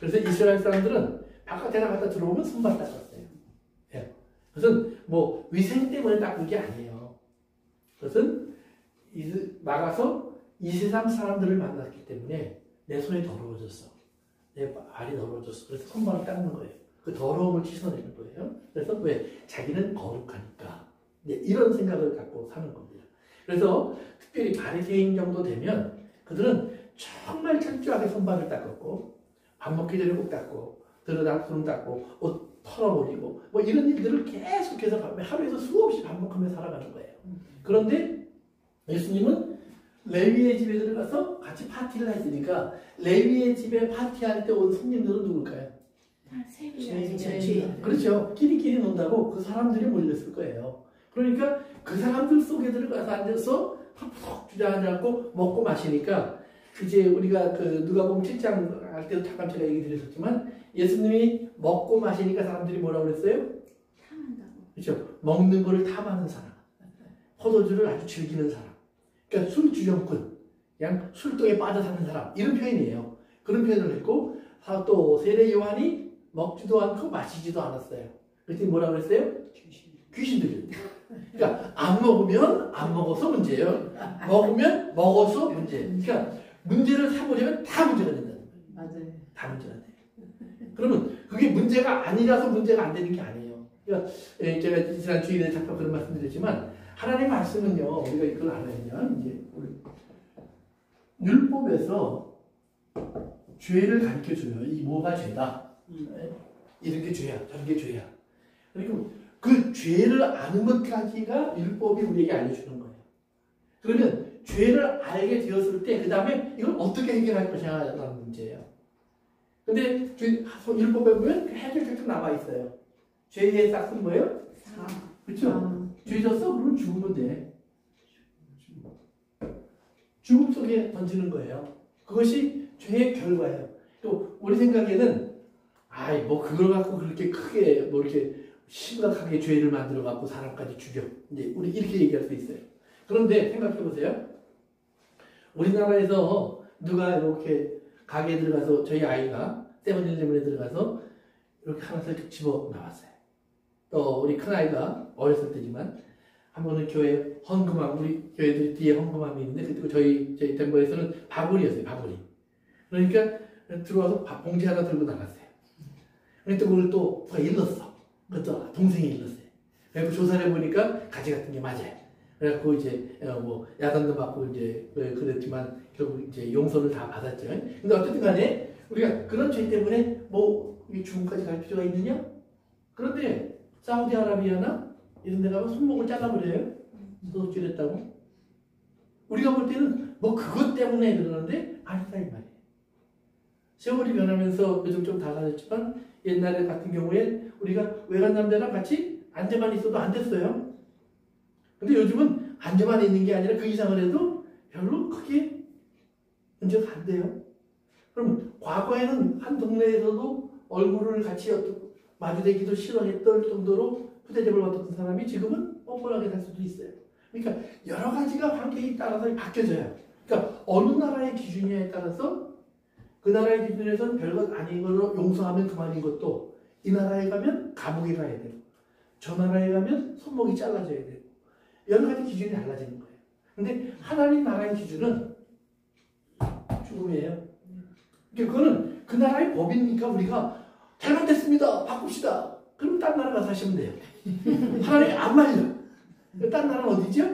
그래서 이스라엘 사람들은 바깥에 나갔다 들어오면 손발 닦았어요. 예. 그것은 뭐 위생 때문에 닦은 게 아니에요. 그것은 나가서 이 세상 사람들을 만났기 때문에 내 손이 더러워졌어. 내 발이 더러워졌어. 그래서 손발을 닦는 거예요. 그 더러움을 씻어내는 거예요. 그래서 왜? 자기는 거룩하니까. 이런 생각을 갖고 사는 겁니다. 그래서 특별히 바리새인 정도 되면 그들은 정말 철저하게 손발을 닦았고 밥 먹기 전에 꼭 닦고 들어다 손 닦고 옷 털어버리고 뭐 이런 일들을 계속해서 하루에도 수없이 반복하며 살아가는 거예요. 그런데 예수님은 레위의 집에 들어가서 같이 파티를 했으니까 레위의 집에 파티할 때 온 손님들은 누굴까요? 그렇죠. 끼리끼리 논다고 그 사람들이 몰렸을 거예요. 그러니까 그 사람들 속에 들어가서 앉아서 푹 주저앉고 먹고 마시니까 이제 우리가 그 누가복음 7장 할 때도 잠깐 제가 얘기 드렸었지만 예수님이 먹고 마시니까 사람들이 뭐라고 그랬어요? 탐한다고. 그렇죠. 먹는 거를 탐하는 사람, 포도주를 아주 즐기는 사람, 그러니까 술주정꾼, 그냥 술독에 빠져 사는 사람 이런 표현이에요. 그런 표현을 했고 또 세례 요한이 먹지도 않고 마시지도 않았어요. 그랬더니 뭐라고 그랬어요? 귀신들이. 그러니까 안 먹으면 안 먹어서 문제예요. 먹으면 먹어서 문제. 그러니까 문제를 삼으려면 다 문제가 된다는 거예요. 맞아요. 다 문제가 돼요. 그러면 그게 문제가 아니라서 문제가 안 되는 게 아니에요. 그러니까 제가 지난 주일에 잠깐 그런 말씀드렸지만 하나님의 말씀은요 우리가 이걸 알아야면 이제 율법에서 죄를 가르쳐줘요. 이 뭐가 죄다. 이런 게 죄야. 저런 게 죄야. 그리고 그 죄를 아는 것까지가 율법이 우리에게 알려주는 거예요. 그러면 죄를 알게 되었을 때 그 다음에 이걸 어떻게 해결할 것이냐라는 문제예요. 근데 율법에 보면 해결 결정 나와 있어요. 죄의 싹은 뭐예요? 그렇죠? 죄 졌어? 그러면 죽으면 돼. 죽음 속에 던지는 거예요. 그것이 죄의 결과예요. 또 우리 생각에는 뭐 그걸 갖고 그렇게 크게 뭐 이렇게 심각하게 죄를 만들어 갖고 사람까지 죽여. 이제 우리 이렇게 얘기할 수 있어요. 그런데 생각해 보세요. 우리나라에서 누가 이렇게 가게에 들어가서 저희 아이가 세븐일레븐에 들어가서 이렇게 하나씩 집어 나왔어요. 또 우리 큰 아이가 어렸을 때지만 한 번은 교회 헌금함, 우리 교회들 뒤에 헌금함이 있는데 그때 저희 덴버에서는 바구니였어요. 바구니. 그러니까 들어와서 밥 봉지 하나 들고 나갔어요. 그런데 그걸 또 누가 일렀어. 그것도 동생이 일렀어요. 그래서 조사를 해보니까 가지 같은 게 맞아요. 그래갖고 이제 뭐 야단도 맞고 이제 그랬지만 결국 이제 용서를 다 받았죠. 근데 어쨌든 간에 우리가 그런 죄 때문에 뭐 죽음까지 갈 필요가 있느냐? 그런데 사우디아라비아나 이런 데 가면 손목을 잘라버려요. 도둑질했다고. 우리가 볼 때는 뭐 그것 때문에 그러는데 아니다 이 말이에요. 세월이 변하면서 요즘 좀 달라졌지만 옛날에 같은 경우에 우리가 외간 남자랑 같이 앉아만 있어도 안 됐어요. 근데 요즘은 앉아만 있는 게 아니라 그 이상을 해도 별로 크게 문제가 안 돼요. 그럼 과거에는 한 동네에서도 얼굴을 같이 마주대기도 싫어했던 정도로 푸대접을 받았던 사람이 지금은 뻔뻔하게 살 수도 있어요. 그러니까 여러 가지가 환경에 따라서 바뀌어져요. 그러니까 어느 나라의 기준에 따라서 그 나라의 기준에서는 별것 아닌 걸로 용서하면 그만인 것도 이 나라에 가면 감옥에 가야 되고 저 나라에 가면 손목이 잘라져야 되고 여러 가지 기준이 달라지는 거예요. 근데 하나님 나라의 기준은 죽음이에요. 그거는 그 나라의 법이니까 우리가 잘못됐습니다. 바꿉시다. 그럼 딴 나라 가서 하시면 돼요. 하나님이 안 말려. 딴 나라는 어디죠?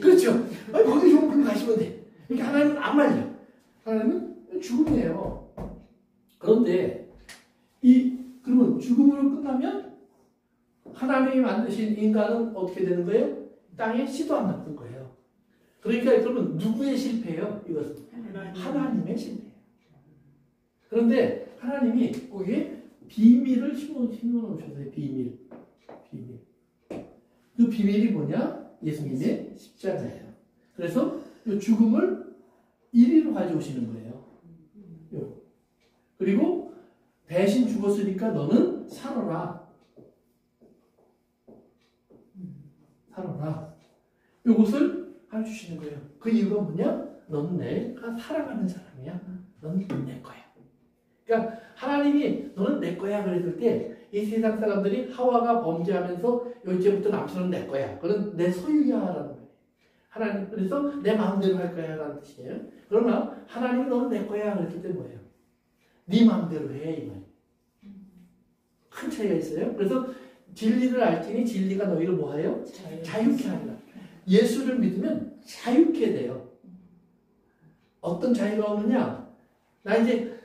그렇죠. 아니, 거기 좋은 분 가시면 돼. 그러니까 하나님은 안 말려. 하나님은 죽음이에요. 그런데 그러면 죽음으로 끝나면 하나님이 만드신 인간은 어떻게 되는 거예요? 땅에 씨도 안 남는 거예요. 그러니까 그러면 누구의 실패예요? 이것은 하나님의 실패예요. 그런데 하나님이 거기에 비밀을 심어놓으셨어요. 비밀. 그 비밀이 뭐냐? 예수님의 십자가예요. 그래서 이 죽음을 이리로 가져오시는 거예요. 그리고 대신 죽었으니까 너는 살아라. 이것을 해주시는 거예요. 그 이유가 뭐냐? 너는 내가 사랑하는 사람이야. 너는 내 거야. 그러니까 하나님이 너는 내 거야 그랬을 때 이 세상 사람들이 하와가 범죄하면서 이제부터 남편은 내 거야. 그건 내 소유야라는 거예요. 하나님 그래서 내 마음대로 할 거야라는 뜻이에요. 그러나 하나님은 너는 내 거야 그랬을 때 뭐예요? 네 마음대로 해 이 말이에요. 큰 차이가 있어요. 그래서 진리를 알지니 진리가 너희를 뭐하여? 자유케 하리라. 예수를 믿으면 자유케 돼요. 어떤 자유가 오느냐? 나 이제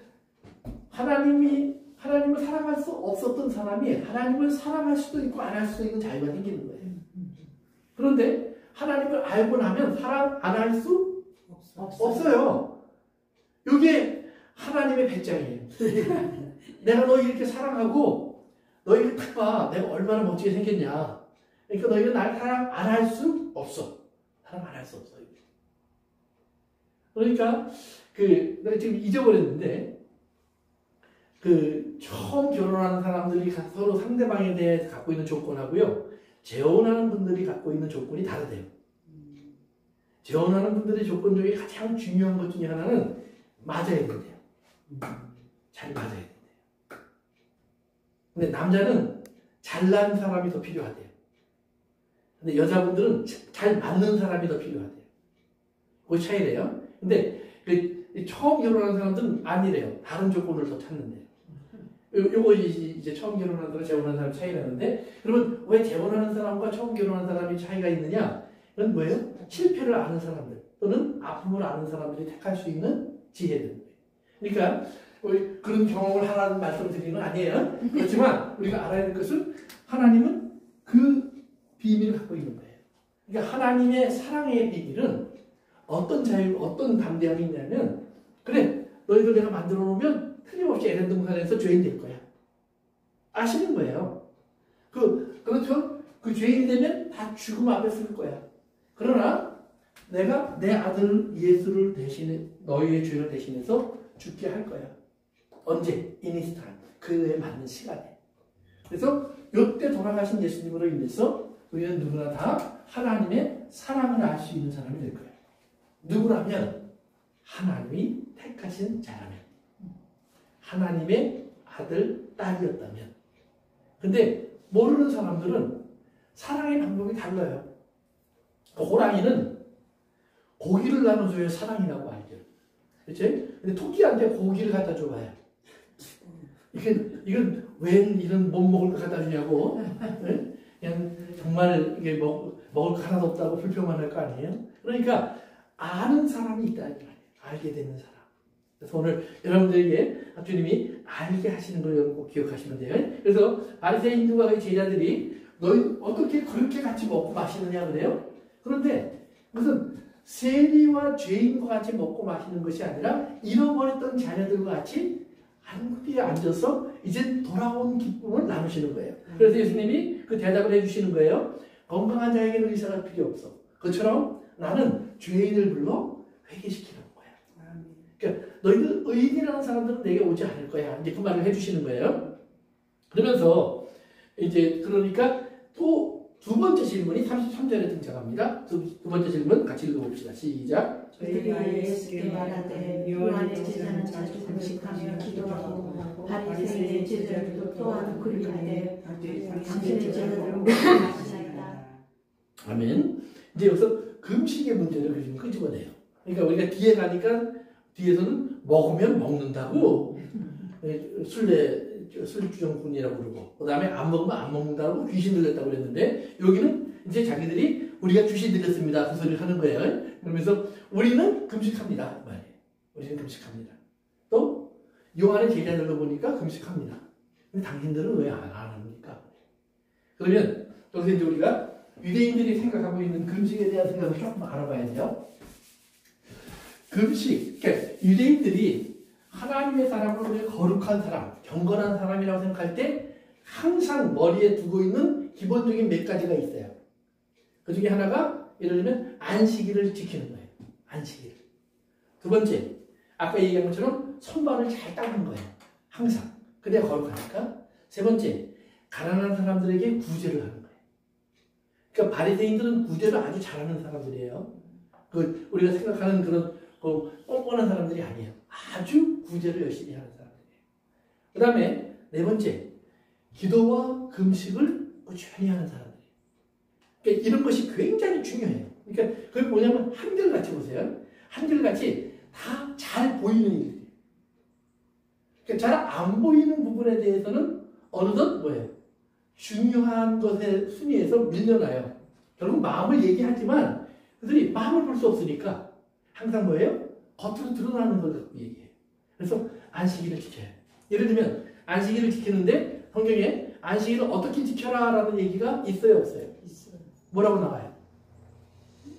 하나님을 사랑할 수 없었던 사람이 하나님을 사랑할 수도 있고 안 할 수도 있는 자유가 생기는 거예요. 그런데 하나님을 알고 나면 사랑 안 할 수 없어요. 이게 하나님의 배짱이에요. 내가 너 이렇게 사랑하고 너희를 딱 봐. 내가 얼마나 멋지게 생겼냐. 그러니까 너희는 날 사랑 안 할 수 없어. 사랑 안 할 수 없어. 그러니까 내가 지금 잊어버렸는데 처음 결혼하는 사람들이 서로 상대방에 대해 갖고 있는 조건하고요. 재혼하는 분들이 갖고 있는 조건이 다르대요. 재혼하는 분들의 조건 중에 가장 중요한 것 중에 하나는 맞아야 된대요. 잘 맞아야 된대요. 근데 남자는 잘난 사람이 더 필요하대요. 근데 여자분들은 잘 맞는 사람이 더 필요하대요. 그 차이래요. 근데 처음 결혼한 사람들은 아니래요. 다른 조건을 더 찾는데요. 요거 이제 처음 결혼한 사람, 재혼한 사람 차이라는데, 그러면 왜 재혼하는 사람과 처음 결혼한 사람이 차이가 있느냐? 그건 뭐예요? 실패를 아는 사람들 또는 아픔을 아는 사람들이 택할 수 있는 지혜들. 그러니까 그런 경험을 하라는 말씀을 드리는 건 아니에요. 그렇지만 우리가 알아야 될 것은 하나님은 그 비밀을 갖고 있는 거예요. 그러니까 하나님의 사랑의 비밀은 어떤 자유, 어떤 담대함이 있냐면, 그래, 너희들 내가 만들어 놓으면 틀림없이 에덴 동산에서 죄인 될 거야. 아시는 거예요. 그렇죠? 그 죄인 되면 다 죽음 앞에 쓸 거야. 그러나 내가 내 아들 예수를 대신해, 너희의 죄를 대신해서 죽게 할 거야. 언제? 이니스탄. 그에 맞는 시간에. 그래서 이때 돌아가신 예수님으로 인해서 우리는 누구나 다 하나님의 사랑을 알 수 있는 사람이 될 거예요. 누구라면 하나님이 택하신 자라면, 하나님의 아들, 딸이었다면. 근데 모르는 사람들은 사랑의 방법이 달라요. 호랑이는 고기를 나눠줘야 사랑이라고 알죠. 그치? 근데 토끼한테 고기를 갖다 줘봐요. 이건 왜 이런 못 먹을 거 갖다 주냐고. 네? 그냥 정말 이게 먹을 거 하나도 없다고 불평만 할 거 아니에요? 그러니까 아는 사람이 있다. 알게 되는 사람. 그래서 오늘 여러분들에게 주님이 알게 하시는 걸 여러분 꼭 기억하시면 돼요. 그래서 바리새인들과 그의 제자들이 너희 어떻게 그렇게 같이 먹고 마시느냐 그래요? 그런데 무슨 세리와 죄인과 같이 먹고 마시는 것이 아니라 잃어버렸던 자녀들과 같이 한국에 앉아서 이제 돌아온 기쁨을 나누시는 거예요. 그래서 예수님이 그 대답을 해주시는 거예요. 건강한 자에게는 의사가 필요 없어. 그처럼 나는 죄인을 불러 회개시키는 거야. 그러니까 너희들 의인이라는 사람들은 내게 오지 않을 거야. 이제 그 말을 해주시는 거예요. 그러면서 이제 그러니까 또 두 번째 질문이 33절에 등장합니다. 두 번째 질문 같이 읽어봅시다. 시작. 저희가 예수께 말하되 요한의 제자는 자주 금식하며 기도하고 바리새인의 제자들도 또한 그리하되 당신의 제자들은 마시나이다. 아멘. 이제 여기서 금식의 문제를 끄집어내요. 그러니까 우리가 뒤에 가니까 뒤에서는 먹으면 먹는다고 술주정꾼이라고 그러고, 그 다음에 안 먹으면 안 먹는다고 귀신 들렸다고 그랬는데, 여기는 이제 자기들이 우리가 주시 드렸습니다. 그 소리를 하는 거예요. 그러면서 우리는 금식합니다. 말이에요. 우리는 금식합니다. 또 요한의 제자들도 보니까 금식합니다. 근데 당신들은 왜 안 합니까? 그러면 여기서 이제 우리가 유대인들이 생각하고 있는 금식에 대한 생각을 조금 알아봐야죠. 금식, 그러니까 유대인들이 하나님의 사람을 우리가 거룩한 사람, 경건한 사람이라고 생각할 때 항상 머리에 두고 있는 기본적인 몇 가지가 있어요. 그 중에 하나가 예를 들면 안식일을 지키는 거예요. 안식일. 두 번째, 아까 얘기한 것처럼 손발을 잘 닦는 거예요. 항상. 그래야 거룩하니까. 세 번째, 가난한 사람들에게 구제를 하는 거예요. 그러니까 바리새인들은 구제를 아주 잘하는 사람들이에요. 우리가 생각하는 그런 뻔뻔한 사람들이 아니에요. 아주 구제를 열심히 하는 사람들이에요. 그 다음에 네 번째, 기도와 금식을 꾸준히 하는 사람들이에요. 그러니까 이런 것이 굉장히 중요해요. 그러니까 그게 뭐냐면 한결같이 보세요. 한결같이 다 잘 보이는 일이에요. 그러니까 잘 안 보이는 부분에 대해서는 어느덧 뭐예요? 중요한 것의 순위에서 밀려나요. 결국 마음을 얘기하지만 그들이 마음을 볼 수 없으니까 항상 뭐예요? 겉으로 드러나는 걸 갖고 얘기해요. 그래서 안식일을 지켜요. 예를 들면 안식일을 지키는데 성경에 안식일을 어떻게 지켜라 라는 얘기가 있어요 없어요? 있어요. 뭐라고 나와요?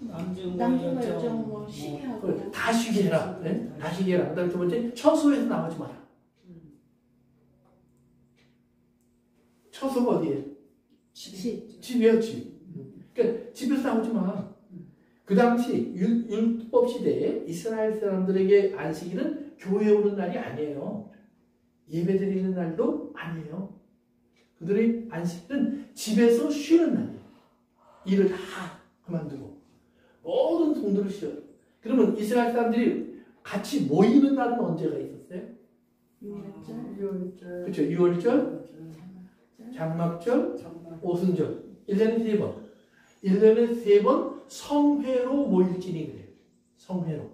남중과 여정 뭐 쉬게 하고 다 쉬게 해라. 네? 다 쉬게 해라. 그 다음에 두 번째, 처소에서 나가지 마라. 처소가 어디에? 집이에요, 집. 그러니까 집에서 나오지 마. 그 당시 율법 시대에 이스라엘 사람들에게 안식일은 교회에 오는 날이 아니에요. 예배 드리는 날도 아니에요. 그들의 안식일은 집에서 쉬는 날이에요. 일을 다 그만두고 모든 성도를 쉬어요. 그러면 이스라엘 사람들이 같이 모이는 날은 언제가 있었어요? 6월절, 그렇죠. 6월절, 장막절, 오순절. 1년에 3번. 1년에 3번 성회로 모일지니 그래요. 성회로.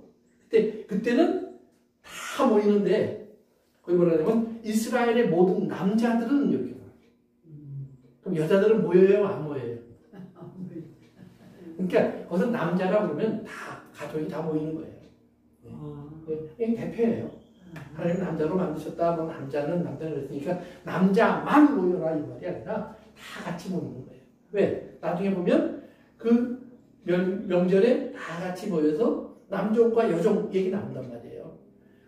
그때는 다 모이는데 거기 뭐라 하냐면 이스라엘의 모든 남자들은 이렇게 모여요. 그럼 여자들은 모여요? 안 모여요? 그러니까 거기서 남자라 그러면 다 가족이 다 모이는 거예요. 이게 대표예요. 하나님 남자로 만드셨다. 뭐 남자는 그랬으니까 남자만 모여라 이 말이 아니라 다 같이 모이는 거예요. 왜? 나중에 보면 그 명절에 다 같이 모여서 남종과 여종 얘기 나온단 말이에요.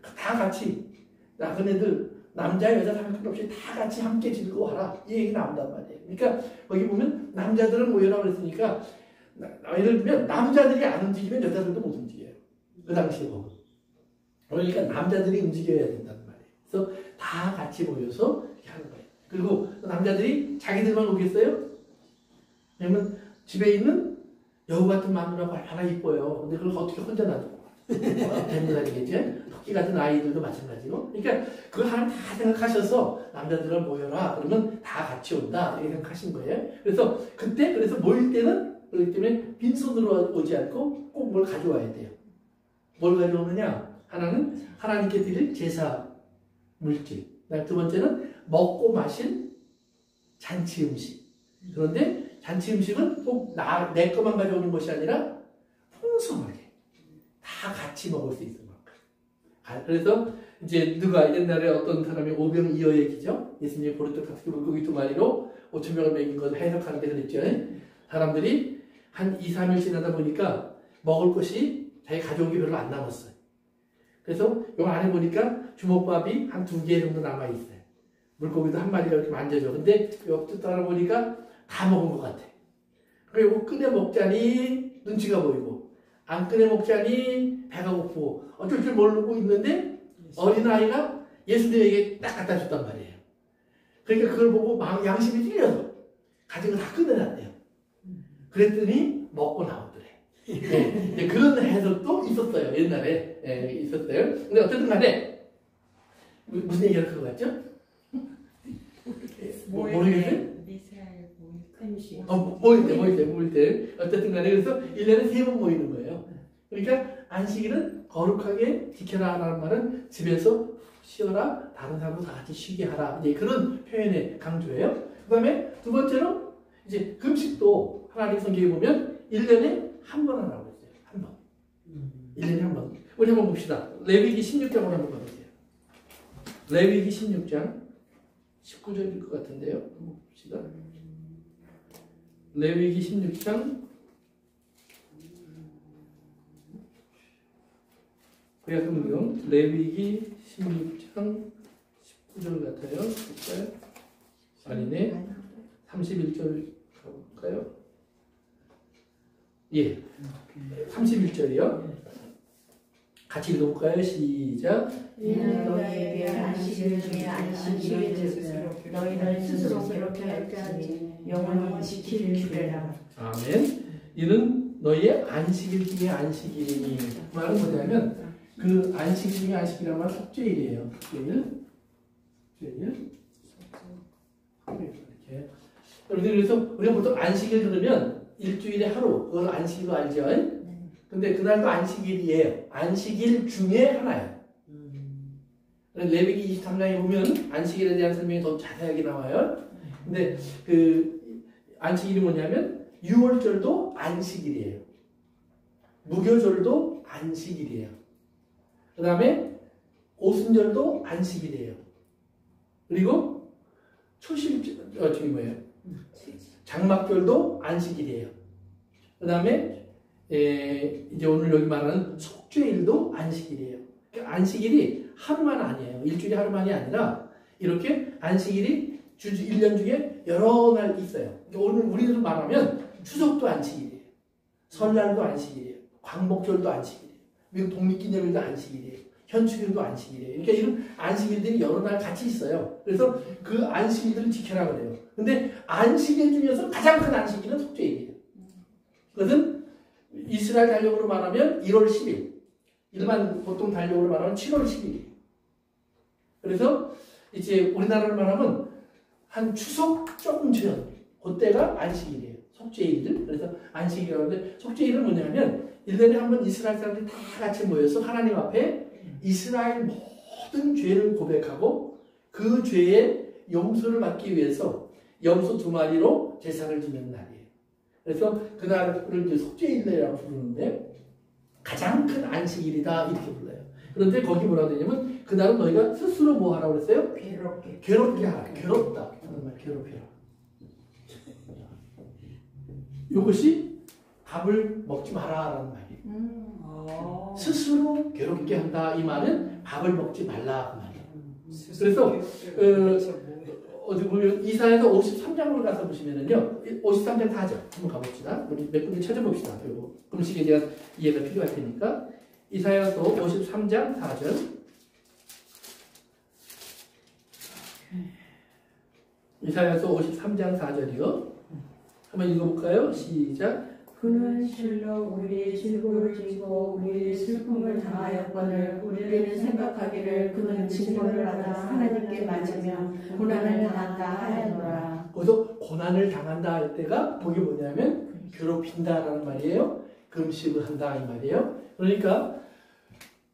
다 같이 나그네들 남자 여자 상관없이 다 같이 함께 즐거워하라 이 얘기 나온단 말이에요. 그러니까 거기 보면 남자들은 모여라 그랬으니까 예를 들면 남자들이 안 움직이면 여자들도 못 움직여요. 그 당시에 보면. 그러니까 남자들이 움직여야 된다는 말이에요. 그래서 다 같이 모여서 이렇게 하는 거예요. 그리고 남자들이 자기들만 오겠어요? 왜냐면 집에 있는 여우 같은 마누라가 얼마나 이뻐요. 근데 그걸 어떻게 혼자 놔두고 대문살이겠지? 토끼 같은 아이들도 마찬가지고. 그러니까 그걸 하나님 다 생각하셔서 남자들을 모여라. 그러면 다 같이 온다. 이렇게 생각하신 거예요. 그래서 그래서 모일 때는 그렇기 때문에 빈손으로 오지 않고 꼭 뭘 가져와야 돼요. 뭘 가져오느냐? 하나는 하나님께 드릴 제사 물질. 두 번째는 먹고 마실 잔치 음식. 그런데 잔치 음식은 꼭 내 것만 가져오는 것이 아니라 풍성하게 다 같이 먹을 수 있을 만큼. 그래서 이제 누가 옛날에 어떤 사람이 오병이어의 기죠? 예수님이 보르토 카스키 물고기 2마리로 5,000명을 먹인 것을 해석하는 데 그랬죠. 사람들이 한 2, 3일 지나다 보니까 먹을 것이 자기 가져온 게 별로 안 남았어요. 그래서 요 안에 보니까 주먹밥이 한 2개 정도 남아있어요. 물고기도 한 마리가 이렇게 만져져. 근데 옆도 따라보니까 다 먹은 것 같아. 그리고 꺼내 먹자니 눈치가 보이고, 안 꺼내 먹자니 배가 고프고, 어쩔 줄 모르고 있는데 어린아이가 예수님에게 딱 갖다 줬단 말이에요. 그러니까 그걸 보고 양심이 찔려서 가진 거 다 꺼내놨대요. 그랬더니 먹고 나오더래. 네, 그런 해석도 있었어요. 옛날에 있었어요. 근데 어쨌든 간에 무슨 얘기할 것 같죠? 모르겠어요? 모일 때. 어쨌든 간에 그래서 1년에 3번 모이는 거예요. 그러니까 안식일은 거룩하게 지켜라 라는 말은 집에서 쉬어라, 다른 사람도 다 같이 쉬게 하라. 이제 그런 표현의 강조예요. 그 다음에 두 번째로 이제 금식도 하나님 성경에 보면 1년에 한 번 하라고 했어요. 한 번. 1년에 한 번. 우리 한번 봅시다. 레위기 16장으로 한번 가보세요. 레위기 16장 19절일 것 같은데요. 한번 봅시다. 레위기 16장 구약성경 레위기 16장 19절 같아요. 볼까요? 아니네. 31절 가볼까요? 예. 31절이요. 같이 읽어볼까요? 시작. 이는 너희에게 안식일 중에 안식일을 즉 너희는 스스로 그렇게 할지니 영원히 지킬 규례라. 아멘. 이는 너희의 안식일 중에 안식일이니. 그 말은 뭐냐면 그 안식일 중에 안식일이라는 말은 속죄일이에요. 속죄일. 이렇게. 여러분들 그래서 우리가 보통 안식일 그러면 일주일에 하루 그걸 안식일로 알죠? 근데 그날도 안식일이에요. 안식일 중에 하나예요. 레위기 23장에 보면 안식일에 대한 설명이 더 자세하게 나와요. 근데 그 안식일이 뭐냐면 유월절도 안식일이에요. 무교절도 안식일이에요. 그 다음에 오순절도 안식일이에요. 그리고 장막절도 안식일이에요. 그 다음에 이제 오늘 여기 말하는 속죄일도 안식일이에요. 그러니까 안식일이 하루만 아니에요. 일주일에 하루만이 아니라 이렇게 안식일이 1년 중에 여러 날 있어요. 그러니까 오늘 우리로 말하면 추석도 안식일이에요. 설날도 안식일이에요. 광복절도 안식일이에요. 미국 독립기념일도 안식일이에요. 현충일도 안식일이에요. 그러니까 이런 안식일들이 여러 날 같이 있어요. 그래서 그 안식일들을 지켜라 그래요. 근데 안식일 중에서 가장 큰 안식일은 속죄일이에요. 그것은 이스라엘 달력으로 말하면 1월 10일. 일반 보통 달력으로 말하면 7월 10일이에요. 그래서 이제 우리나라로 말하면 한 추석 조금 전 그때가 안식일이에요. 속죄일들. 그래서 안식일이라고 하는데 속죄일은 뭐냐면 1년에 한 번 이스라엘 사람들이 다 같이 모여서 하나님 앞에 이스라엘 모든 죄를 고백하고 그 죄의 용서를 받기 위해서 염소 2마리로 제사를 지내는 날이에요. 그래서 그날을 이제 속죄일이라고 부르는데 가장 큰 안식일이다 이렇게 불러요. 그런데 거기 뭐라고 되냐면 그날은 너희가 스스로 뭐 하라고 그랬어요? 괴롭게 하라. 괴롭다. 정말 괴롭혀라. 이것이 밥을 먹지 마라라는 말이에요. 스스로 괴롭게 한다. 이 말은 밥을 먹지 말라 그 말이에요. 그래서 어디 보면 이사야서 53장으로 가서 보시면은요, 53장 4절 한번 가봅시다. 우리 몇 군데 찾아봅시다. 그리고 음식에 대한 이해가 필요할 테니까 이사야서 53장 4절. 이사야서 53장 4절이요. 한번 읽어볼까요? 시작. 그는 실로 우리의 질고를 지고 우리의 슬픔을 당하였거늘 우리는 생각하기를 그는 징벌을 받아 하나님께 맞으며 고난을 당한다 하였노라. 거기서 고난을 당한다 할 때가 거기 뭐냐면 괴롭힌다라는 말이에요. 금식을 한다 이 말이에요. 그러니까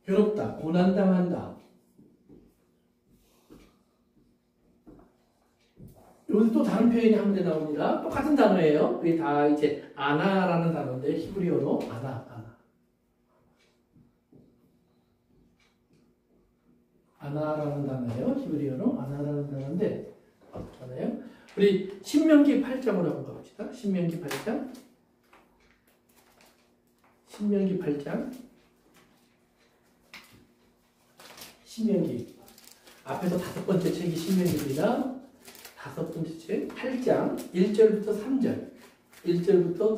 괴롭다, 고난당한다. 여기서 또 다른 표현이 한 군데 나옵니다. 똑같은 단어예요. 그게 다 이제 아나라는 단어인데 히브리어로 아나라는 단어예요. 히브리어로 아나라는 단어인데 똑같잖아요. 우리 신명기 8장으로 한번 가봅시다. 신명기 8장. 신명기 앞에서 5번째 책이 신명기입니다. 5번째 책 8장 1절부터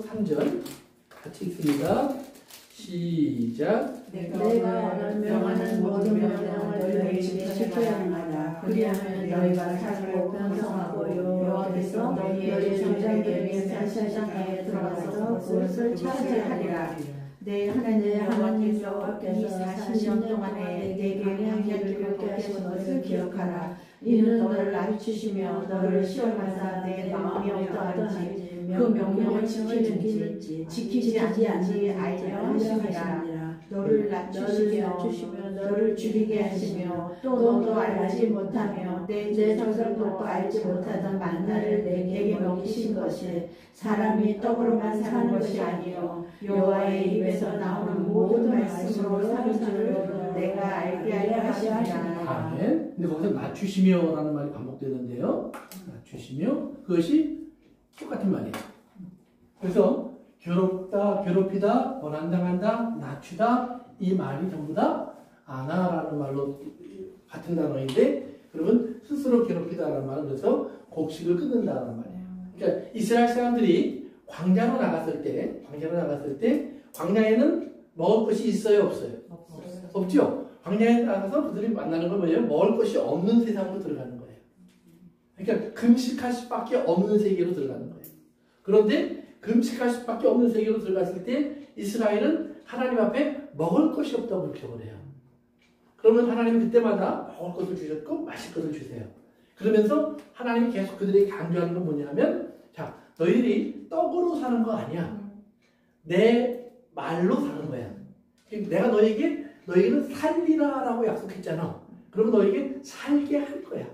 3절 같이 읽습니다. 시작. 내가 명하는 모든 명령을 너희에게 지켜야 하라. 그리하면 너희가 살고 번성하고 여호와께서 너희의 조상들에게 산산 땅에 들어가서 그것을 차지하리라. 내 하나님 여호와께서 40년 동안에 내게 광야를 걷게 하신 것을 기억하라. 이는 너를 낮추시며 너를 시험하사 내 마음이 어떠한지 그 명령을 지키는지 지키지 않는지 알려 하심이라. 너를 낮추시며 너를 죽이게 하시며 또 너도 알지 못하며 내 조상도 알지 못하던 만나를 내게 먹이신 것이 사람이 떡으로만 사는 것이 아니요 여호와의 입에서 나오는 모든 말씀으로 사는 줄을 내가 알게 하려 하시니라. 아멘. 근데 거기서 낮추시며라는 말이 반복되는데요. 낮추시며 그것이 똑같은 말이에요. 그래서 괴롭다, 괴롭히다, 원한당한다, 낮추다 이 말이 전부 다 아나라는 말로 같은 단어인데 그러면 스스로 괴롭히다라는 말은 그래서 곡식을 끊는다는 말이에요. 그러니까 이스라엘 사람들이 광야로 나갔을 때 광야에는 먹을 것이 있어요, 없어요? 없죠. 광야에 나가서 그들이 만나는 건 뭐예요? 먹을 것이 없는 세상으로 들어가는 거예요. 그러니까 금식할 수밖에 없는 세계로 들어가는 거예요. 그런데 금식할 수밖에 없는 세계로 들어갔을 때 이스라엘은 하나님 앞에 먹을 것이 없다고 불평을 해요. 그러면 하나님은 그때마다 먹을 것을 주셨고 마실 것을 주세요. 그러면서 하나님이 계속 그들에게 강조하는 건 뭐냐면 자, 너희들이 떡으로 사는 거 아니야. 내 말로 사는 거야. 내가 너희는 살리라 라고 약속했잖아. 그러면 너희에게 살게 할 거야.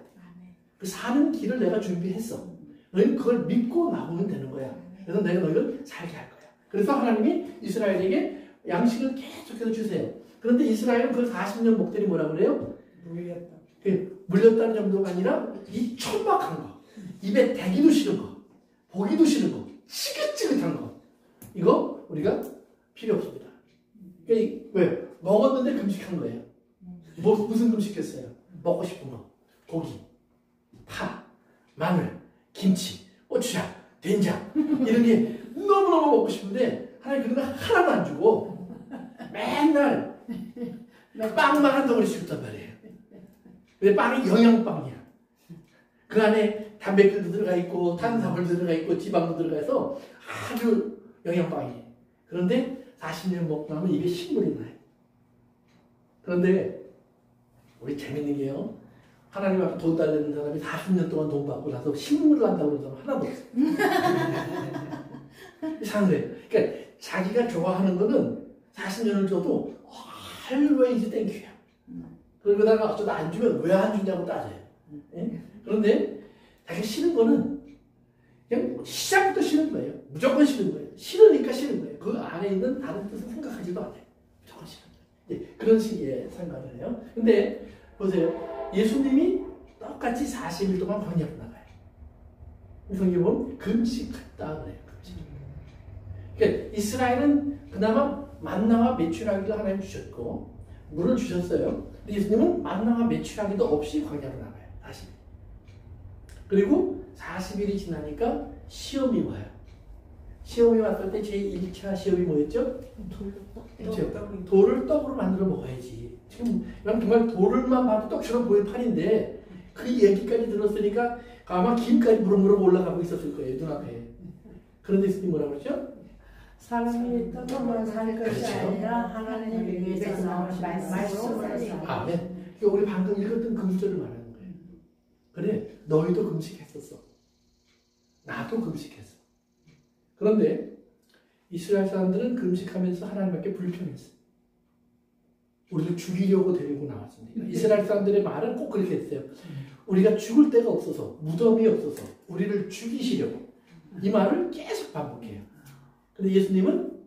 그 사는 길을 내가 준비했어. 너희는 그걸 믿고 나오면 되는 거야. 그래서 내가 너희를 살게 할 거야. 그래서 하나님이 이스라엘에게 양식을 계속해서 주세요. 그런데 이스라엘은 그 40년 목들이 뭐라고 그래요? 물렸다는 정도가 아니라 이 천박한 거, 입에 대기도 싫은 거, 보기도 싫은 거, 지긋지긋한 거 이거 우리가 필요 없습니다. 그러니까 왜? 먹었는데 금식한 거예요. 무슨 금식했어요? 먹고 싶은 거, 고기, 파, 마늘, 김치, 고추장, 된장 이런 게 너무너무 먹고 싶은데 하나님 그런 거 하나도 안 주고 맨날 빵만 한 덩어리씩 줬단 말이에요. 근데 빵이 영양빵이야. 그 안에 단백질도 들어가 있고 탄수화물도 들어가 있고 지방도 들어가서 아주 영양빵이에요. 그런데 40년 먹고 나면 입에 식물이 나요. 그런데 우리 재밌는 게요. 하나님 앞에 돈 달라는 사람이 40년 동안 돈 받고 나서 식물을 한다고 그러는 사람 하나도 없어요. 이상한 거예요. 그러니까 자기가 좋아하는 거는 40년을 줘도 always 땡큐야. 그러다가 어쩌다 안 주면 왜 안 주냐고 따져요. 예? 그런데 자기가 싫은 거는 그냥 시작부터 싫은 거예요. 무조건 싫은 거예요. 싫으니까 싫은 거예요. 그 안에 있는 다른 뜻을 생각하지도 않아요. 무조건 싫은 거예요. 예, 그런 식의 생각을 해요. 근데 보세요. 예수님이 똑같이 40일 동안 광야로 나가요. 성경에 보면 금식했다 그래요. 금식. 그러니까 이스라엘은 그나마 만나와 메추라기도 하나님 주셨고 물을 주셨어요. 근데 예수님은 만나와 메추라기도 없이 광야로 나가요. 40일. 그리고 40일이 지나니까 시험이 와요. 시험이 왔을 때 제1차 시험이 뭐였죠? 그렇죠. 돌을 떡으로 만들어 먹어야지. 지금 정말 돌을만 봐도 떡처럼 보일 판인데 그 얘기까지 들었으니까 아마 김까지 무럭무럭 올라가고 있었을 거예요. 눈앞에. 그런데 예수님 뭐라고 그러죠? 사람이 떡으로만 살 것이 그렇죠. 아니라 하나님의 입에서 나오는 말씀으로 살. 아멘. 그러니까 우리 방금 읽었던 그 구절을 말하는 거예요. 그래, 너희도 금식했었어. 나도 금식했어. 그런데 이스라엘 사람들은 금식하면서 하나님께 불평했어요. 우리를 죽이려고 데리고 나왔습니다. 이스라엘 사람들의 말은 꼭 그렇게 했어요. 우리가 죽을 데가 없어서, 무덤이 없어서 우리를 죽이시려고. 이 말을 계속 반복해요. 근데 예수님은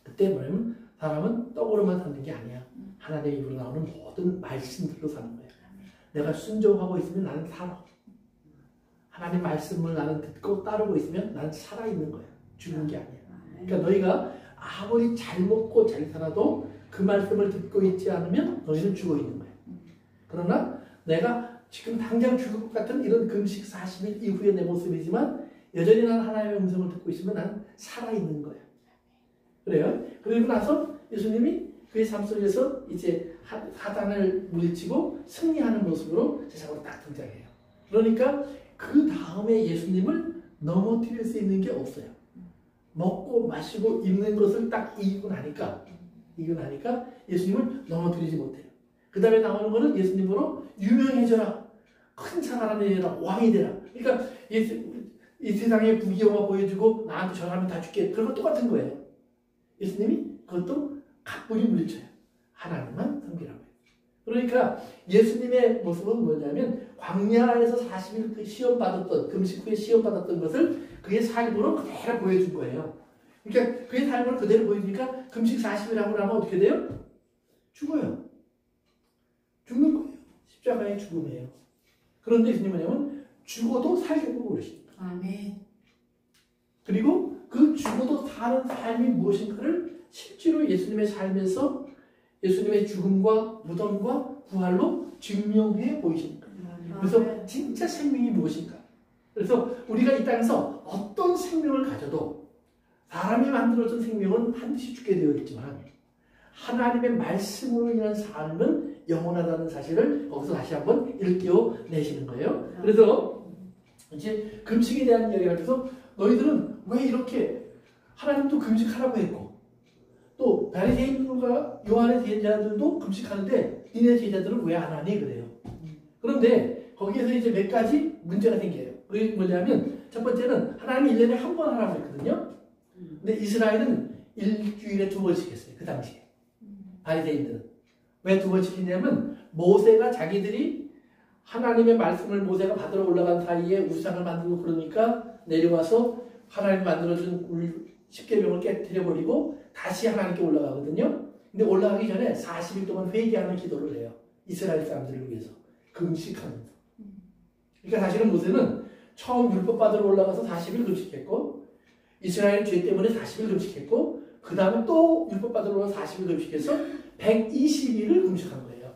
그때 뭐냐면 사람은 떡으로만 사는 게 아니야. 하나님의 입으로 나오는 모든 말씀들로 사는 거야. 내가 순종하고 있으면 나는 살아. 하나님 말씀을 나는 듣고 따르고 있으면 나는 살아있는 거야. 죽은 게 아니야. 그러니까 너희가 아무리 잘 먹고 잘 살아도 그 말씀을 듣고 있지 않으면 너희는 죽어 있는 거야. 그러나 내가 지금 당장 죽을 것 같은 이런 금식 40일 이후의 내 모습이지만 여전히 난 하나님의 음성을 듣고 있으면 난 살아있는 거야. 그래요? 그리고 나서 예수님이 그의 삶 속에서 이제 사단을 물리치고 승리하는 모습으로 세상으로 딱 등장해요. 그러니까 그 다음에 예수님을 넘어뜨릴 수 있는 게 없어요. 먹고 마시고 입는 것을 딱 이기고 나니까 예수님을 넘어뜨리지 못해요. 그 다음에 나오는 거는 예수님으로 유명해져라. 큰 사람이 되라. 왕이 되라. 그러니까 이 세상에 부귀영화 보여주고 나한테 전하면 다 줄게. 그런 거 똑같은 거예요. 예수님이 그것도 가뿐히 물리쳐요. 하나님만 섬기라고 해요. 그러니까 예수님의 모습은 뭐냐면 광야에서 40일 그 시험 받았던 금식 후에 시험 받았던 것을 그의 삶으로 그대로 보여준 거예요. 그러니까 그의 삶을 그대로 보여주니까 금식 40일 하고 나면 어떻게 돼요? 죽어요. 죽는 거예요. 십자가의 죽음이에요. 그런데 예수님은 뭐냐면 죽어도 살겠고 그러십니다. 아멘. 그리고 그 죽어도 사는 삶이 무엇인가를 실제로 예수님의 삶에서 예수님의 죽음과 무덤과 부활로 증명해 보이십니다. 그래서 진짜 생명이 무엇인가? 그래서 우리가 이 땅에서 어떤 생명을 가져도 사람이 만들어준 생명은 반드시 죽게 되어 있지만 하나님의 말씀으로 인한 삶은 영원하다는 사실을 거기서 다시 한번 일깨워내시는 거예요. 그래서 이제 금식에 대한 이야기를 해서 너희들은 왜 이렇게 하나님도 금식하라고 했고 또 바리새인들과 요한의 제자들도 금식하는데 니네 제자들은 왜 안 하니 그래요. 그런데 거기에서 이제 몇 가지 문제가 생겨요. 그게 뭐냐면 첫 번째는 하나님이 1년에 한 번 하라고 했거든요. 근데 이스라엘은 일주일에 2번씩 했어요. 그 당시에. 바리새인들은. 왜 2번씩 했냐면 모세가 자기들이 하나님의 말씀을 모세가 받으러 올라간 사이에 우상을 만들고 그러니까 내려와서 하나님이 만들어준 십계명을 깨뜨려버리고 다시 하나님께 올라가거든요. 근데 올라가기 전에 40일 동안 회개하는 기도를 해요. 이스라엘 사람들을 위해서. 금식하면서. 그러니까 사실은 모세는 처음 율법 받으러 올라가서 40일 금식했고 이스라엘 죄 때문에 40일 금식했고 그 다음에 또 율법 받으러 올라가서 40일 금식해서 120일을 금식한 거예요.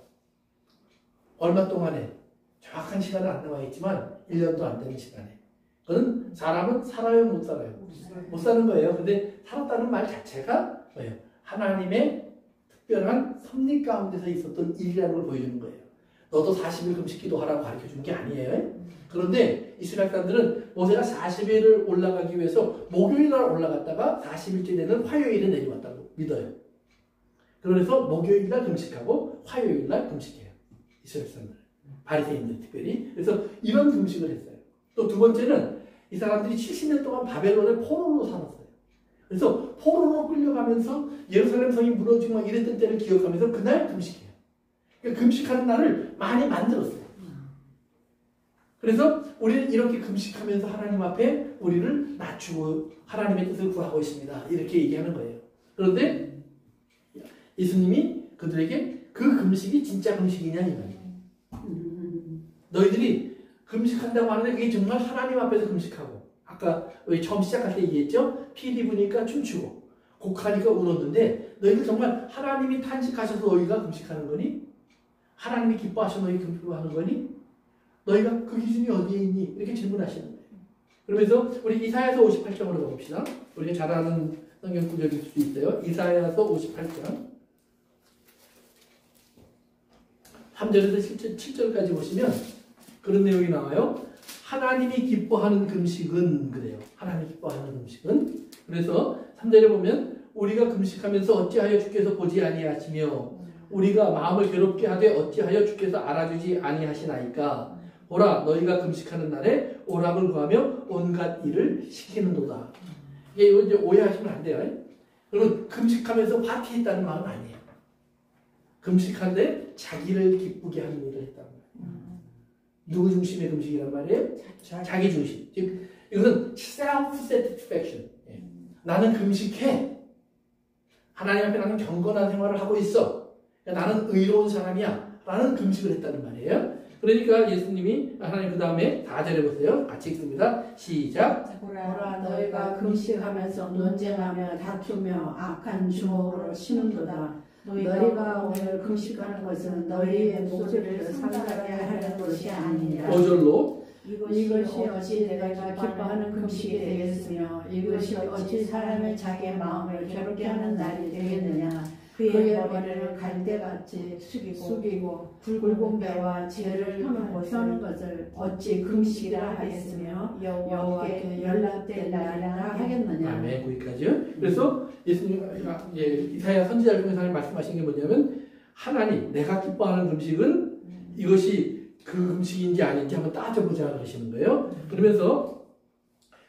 얼마 동안에? 정확한 시간은 안 나와 있지만 1년도 안 되는 시간에. 그건 사람은 살아요 못 살아요? 못 사는 거예요. 근데 살았다는 말 자체가 뭐예요? 하나님의 특별한 섭리 가운데서 있었던 일이라는 걸 보여주는 거예요. 너도 40일 금식 기도하라고 가르쳐준 게 아니에요. 그런데 이스라엘 사람들은 모세가 40일을 올라가기 위해서 목요일날 올라갔다가 40일째 되는 화요일에 내려왔다고 믿어요. 그래서 목요일날 금식하고 화요일날 금식해요. 이스라엘 사람들. 바리새인들 특별히. 그래서 이런 금식을 했어요. 또 두 번째는 이 사람들이 70년 동안 바벨론의 포로로 살았어요. 그래서 포로로 끌려가면서 예루살렘 성이 무너지고 막 이랬던 때를 기억하면서 그날 금식해요. 그러니까 금식하는 날을 많이 만들었어요. 그래서 우리는 이렇게 금식하면서 하나님 앞에 우리를 낮추고 하나님의 뜻을 구하고 있습니다. 이렇게 얘기하는 거예요. 그런데 예수님이 그들에게 그 금식이 진짜 금식이냐 이 말이에요. 너희들이 금식한다고 하는데 그게 정말 하나님 앞에서 금식하고 아까 우리 처음 시작할 때 얘기했죠? 피 입으니까 춤추고 곡하니까 울었는데 너희들 정말 하나님이 탄식하셔서 너희가 금식하는 거니? 하나님이 기뻐하셔서 너희 금식하는 거니? 너희가 그 기준이 어디에 있니? 이렇게 질문하시는 거예요. 그러면서 우리 이사야서 58장으로 가봅시다. 우리가 잘 아는 성경 구절일 수도 있어요. 이사야서 58장 3절에서 7절까지 보시면 그런 내용이 나와요. 하나님이 기뻐하는 금식은 그래요. 하나님이 기뻐하는 금식은. 그래서 3절에 보면 우리가 금식하면서 어찌하여 주께서 보지 아니하시며 우리가 마음을 괴롭게 하되 어찌하여 주께서 알아주지 아니하시나이까. 보라 너희가 금식하는 날에 오락을 구하며 온갖 일을 시키는도다. 이게 이제 오해하시면 안 돼요. 그러면 금식하면서 파티했다는 말은 아니에요. 금식하는데 자기를 기쁘게 하는 일을 했다는 거예요. 누구 중심의 금식이란 말이에요? 자기 중심. 즉 이것은 self-satisfaction. 나는 금식해. 하나님 앞에 나는 경건한 생활을 하고 있어. 나는 의로운 사람이야. 라는 금식을 했다는 말이에요. 그러니까 예수님이 하나님 그 다음에 4절에 보세요. 같이 읽습니다. 시작. 보라 너희가 금식하면서 논쟁하며 다투며 악한 주먹으로 치는도다. 너희가 오늘 금식하는 것은 너희의 목소리를 상달하게 하는 것이 아니냐. 5절로 이것이 어찌 내가 기뻐하는 금식이 되겠으며 이것이 어찌 사람의 자기의 마음을 괴롭게 하는 날이 되겠느냐. 그의 머리를 갈대같이 숙이고 붉은 배와 죄를 펴는 것을 어찌 금식이라 하겠으며 여호와께 연락될 날이라 하겠느냐. 아멘. 거기까지요. 그래서 예수님 이사야 선지자를 통해서 하나님 말씀하신 게 뭐냐면 하나님 내가 기뻐하는 금식은 이것이 그 금식인지 아닌지 한번 따져보자 그러시는 거예요. 그러면서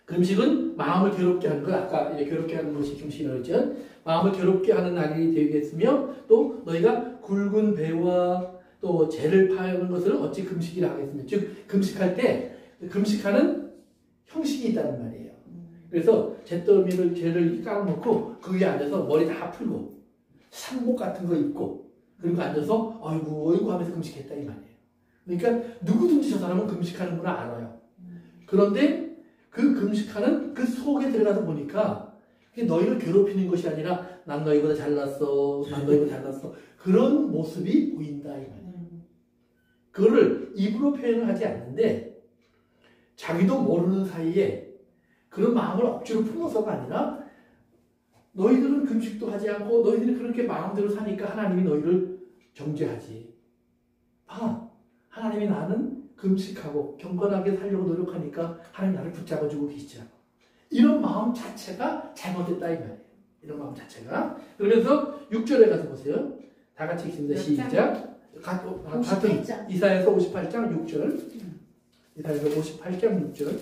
금식은 마음을 괴롭게 하는 것, 아까 괴롭게 하는 것이 금식이라고 했죠. 마음을 괴롭게 하는 날이 되겠으며 또 너희가 굵은 배와 또 죄를 파하는 것을 어찌 금식이라 하겠습니까? 즉 금식할 때 금식하는 형식이 있다는 말이에요. 그래서 죄를 깔아놓고 그 위에 앉아서 머리 다 풀고 상복 같은 거 입고 그리고 앉아서 어이구 하면서 금식했다 이 말이에요. 그러니까 누구든지 저 사람은 금식하는구나 알아요. 그런데 그 금식하는 그 속에 들어가서 보니까 너희를 괴롭히는 것이 아니라 난 너희보다 잘났어, 난 너희보다 잘났어 그런 모습이 보인다 이 말이에요. 그거를 입으로 표현을 하지 않는데 자기도 모르는 사이에 그런 마음을 억지로 품어서가 아니라 너희들은 금식도 하지 않고 너희들이 그렇게 마음대로 사니까 하나님이 너희를 정죄하지. 하나님이 나는 금식하고 경건하게 살려고 노력하니까 하나님 나를 붙잡아주고 계시지 않아. 이런 마음 자체가 잘못됐다 이 말이에요. 이런 마음 자체가. 그러면서 6절에 가서 보세요. 다 같이 읽습니다. 시작. 같은 이사야서 58장 6절. 이사야서 58장 6절.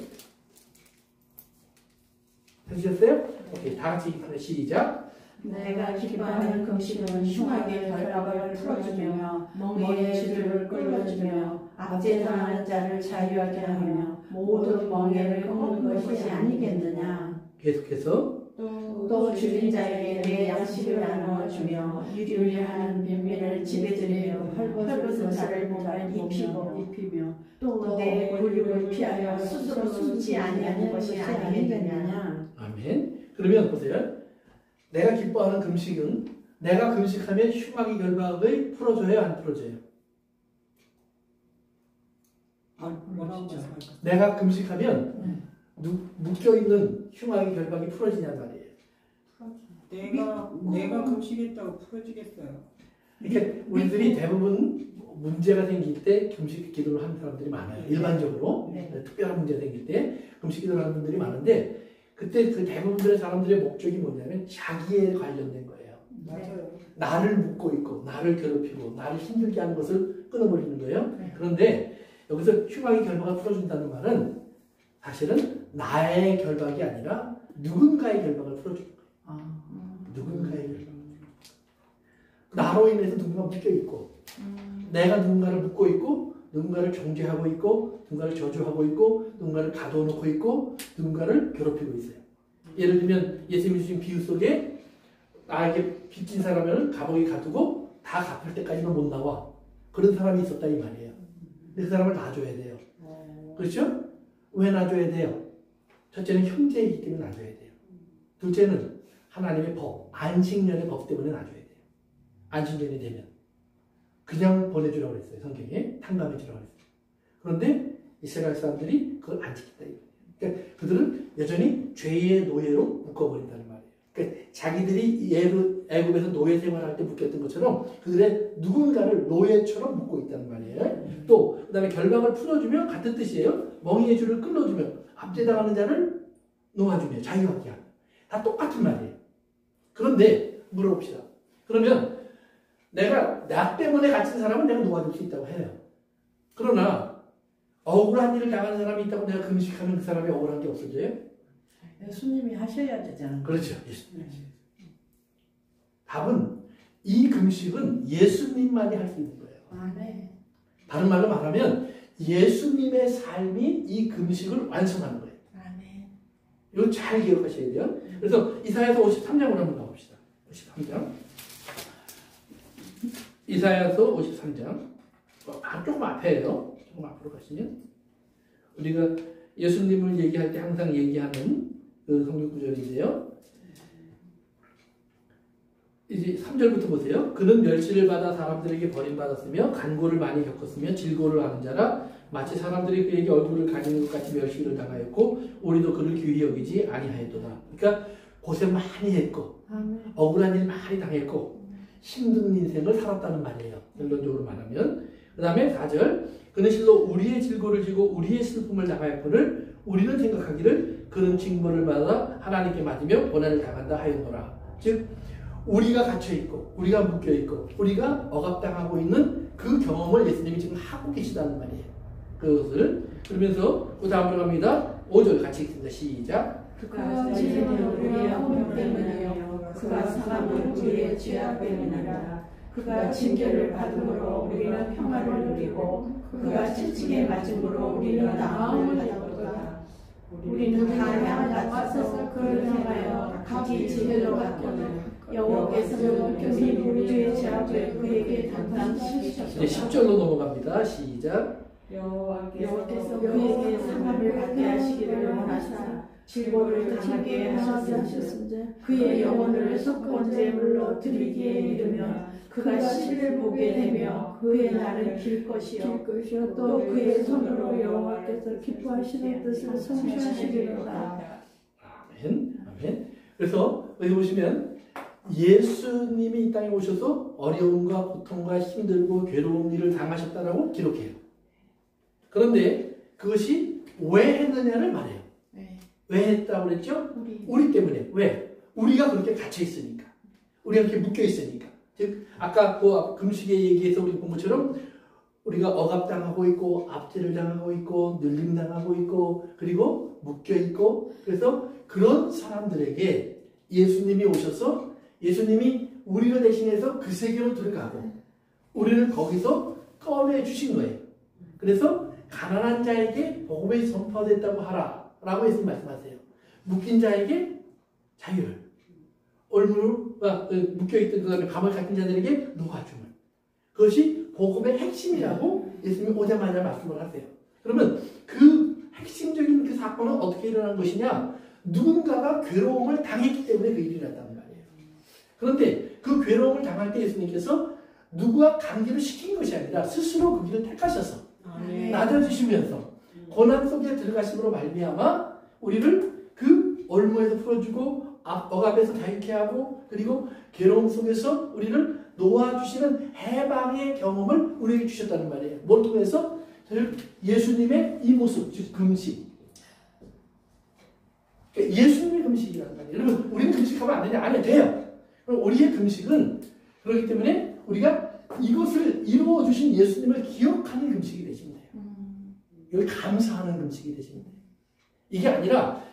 되셨어요? 오케이. 다 같이 읽습니다. 시작. 내가 기뻐하는 금식은 흉악의 결박을 풀어주며 멍에의 줄을 끌어주며 압제당하는 자를 자유하게 하며 모든 멍에를 꺾는 것이 아니겠느냐. 계속해서 또 줄인 자에게 내 양식을 나누어주며 유리하는 빈민을 지배드리며 헐벗은 자를 입히며 또 내 굴욕을 피하여 스스로 숨지 아니하는 것이 아니겠느냐. 아멘. 그러면 보세요. 내가 기뻐하는 금식은 내가 금식하면 흉악의 결박을 풀어줘요, 안 풀어줘요? 내가 금식하면 묶여있는 흉악의 결박이 풀어지냔 말이에요. 내가 금식했다고 풀어지겠어요. 이렇게 우리들이 대부분 문제가 생길 때 금식 기도를 하는 사람들이 많아요. 일반적으로 특별한 문제가 생길 때 금식 기도를 하는 분들이 많은데 그때 그 대부분의 사람들의 목적이 뭐냐면 자기에 관련된 거예요. 맞아요. 나를 묶고 있고 나를 괴롭히고 나를 힘들게 하는 것을 끊어버리는 거예요. 그런데 여기서 흉악의 결박을 풀어준다는 말은 사실은 나의 결박이 아니라 누군가의 결박을 풀어주는 거예요. 누군가의 결박. 나로 인해서 누군가 묶여있고 내가 누군가를 묶고 있고 누군가를 정죄하고 있고 누군가를 저주하고 있고 누군가를 가둬놓고 있고 누군가를 괴롭히고 있어요. 예를 들면 예수님이 주신 비유 속에 나에게 빚진 사람을 감옥에 가두고 다 갚을 때까지만 못 나와. 그런 사람이 있었다 이 말이에요. 근데 그 사람을 놔줘야 돼요. 그렇죠? 왜 놔줘야 돼요? 첫째는 형제이기 때문에 놔줘야 돼요. 둘째는 하나님의 법, 안식년의 법 때문에 놔줘야 돼요. 안식년이 되면 그냥 보내주라고 그랬어요. 성경에 탕감해주라고 그랬어요. 그런데 이스라엘 사람들이 그걸 안 지켰다. 그러니까 그들은 여전히 죄의 노예로 묶어버린다는 말이에요. 그러니까 자기들이 애굽에서 노예 생활할 때 묶였던 것처럼 그들의 누군가를 노예처럼 묶고 있다는 말이에요. 또 그다음에 결박을 풀어주면 같은 뜻이에요. 멍에의 줄을 끌어주며 압제당하는 자를 놓아주며 자유하게 하며 다 똑같은 말이에요. 그런데 물어봅시다. 그러면 내가 나 때문에 갇힌 사람은 내가 놓아줄 수 있다고 해요. 그러나 억울한 일을 당하는 사람이 있다고 내가 금식하면 그 사람이 억울한 게 없어져요? 예수님이 하셔야 되잖아요. 그렇죠. 예수님이 하셔야 돼요. 답은 이 금식은 예수님만이 할 수 있는 거예요. 네. 다른 말로 말하면 예수님의 삶이 이 금식을 완성하는 거예요. 네. 이거 잘 기억하셔야 돼요. 그래서 이사야서 53장으로 한번 가봅시다. 53장. 이사야서 53장. 조금 앞에요. 조금 앞으로 가시면. 우리가 예수님을 얘기할 때 항상 얘기하는 그 성경 구절인데요. 이제 3절부터 보세요. 그는 멸시를 받아 사람들에게 버림받았으며 간고를 많이 겪었으며 질고를 하는 자라 마치 사람들이 그에게 얼굴을 가리는 것 같이 멸시를 당하였고 우리도 그를 귀히 여기지 아니하였도다. 그러니까 고생 많이 했고 억울한 일 많이 당했고 힘든 인생을 살았다는 말이에요. 결론적으로 말하면. 그 다음에 4절 그는 실로 우리의 질고를 지고 우리의 슬픔을 당하였거늘 우리는 생각하기를 그는 징벌을 받아 하나님께 맞으며 고난을 당한다 하였노라. 즉 우리가 갇혀있고 우리가 묶여있고 우리가 억압당하고 있는 그 경험을 예수님이 지금 하고 계시다는 말이에요. 그것을 그러면서 그 다음으로 갑니다. 5절 같이 읽습니다. 시작. 그가 찔림은 우리의 허물 때문이요 그가 상함은 우리의 죄악 때문이라. 그가 징계를 받음으로 우리는 평화를 누리고 그가 채찍에 맞음으로 우리는 나음을 받았도다. 우리는 다 양 같아서 그를 향하여 각기 지혜로 갔거늘 여호와께서는 교훈이 우리의 죄 앞에 그에게 담당시키셨도다. 이제 10절로 넘어갑니다. 시작. 여호와께서 그에게 상함을 받게 하시기를 원하사 질보를 당하게 하셨으니 그의 영혼을 속건제 물로 드리기에 이르면 그가 씨를 보게 되며 그의 날을 길 것이요 또 그의 손으로 여호와께서 기뻐하시는 뜻을 성취하시리로다. 아멘. 아멘. 그래서 여기 보시면 예수님이 이 땅에 오셔서 어려움과 고통과 힘들고 괴로운 일을 당하셨다라고 기록해요. 그런데 그것이 왜 했느냐를 말해요. 왜 했다고 그랬죠? 우리 때문에. 왜? 우리가 그렇게 갇혀 있으니까. 우리가 그렇게 묶여 있으니까. 즉 아까 그 금식의 얘기에서 우리 본 것처럼 우리가 억압당하고 있고 압제를 당하고 있고 눌림당하고 있고 그리고 묶여 있고 그래서 그런 사람들에게 예수님이 오셔서 예수님이 우리를 대신해서 그 세계로 들어가고 우리를 거기서 꺼내주신 거예요. 그래서 가난한 자에게 복음이 선포됐다고 하라 라고 예수님 말씀하세요. 묶인 자에게 자유를, 묶여있던 그 다음에 감을 갇힌 자들에게 놓아줌을. 그것이 복음의 핵심이라고 예수님이 오자마자 말씀을 하세요. 그러면 그 핵심적인 그 사건은 어떻게 일어난 것이냐? 누군가가 괴로움을 당했기 때문에 그 일이 일어났다는 말이에요. 그런데 그 괴로움을 당할 때 예수님께서 누구가 강제로 시킨 것이 아니라 스스로 그 길을 택하셔서 낮아지시면서 고난 속에 들어가심으로 말미암아 우리를 그 올무에서 풀어주고 억압에서 자유케 하고 그리고 괴로움 속에서 우리를 놓아주시는 해방의 경험을 우리에게 주셨다는 말이에요. 뭘 통해서? 예수님의 이 모습, 즉 금식. 그러니까 예수님의 금식이라는 말이에요. 여러분 우리는 금식하면 안 되냐? 안 해도 돼요. 그럼 우리의 금식은 그렇기 때문에 우리가 이것을 이루어주신 예수님을 기억하는 금식이 되시면 돼요. 여기 감사하는 금식이 되시면 돼요. 이게 아니라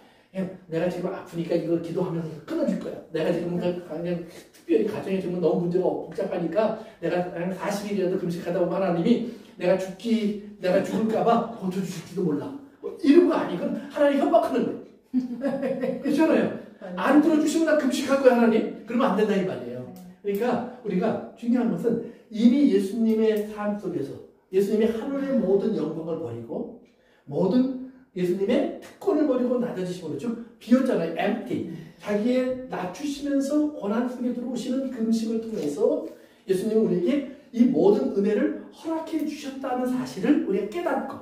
내가 지금 아프니까 이걸 기도하면서 끊어질 거야. 내가 지금 그냥 특별히 가정에 지금 너무 문제가 복잡하니까 내가 40일이라도 금식하다 보면 하나님이 내가 죽을까봐 고쳐주실지도 몰라. 이런 거 아니건 하나님 협박하는 거예요. 그렇잖아요. 안 들어주시면 나 금식할 거야 하나님. 그러면 안 된다 이 말이에요. 그러니까 우리가 중요한 것은 이미 예수님의 삶 속에서 예수님이 하늘의 모든 영광을 버리고 모든 예수님의 특권을 버리고 낮아지심으로 즉 비었잖아요. empty. 자기의 낮추시면서 고난 속에 들어오시는 금식을 통해서 예수님은 우리에게 이 모든 은혜를 허락해 주셨다는 사실을 우리가 깨닫고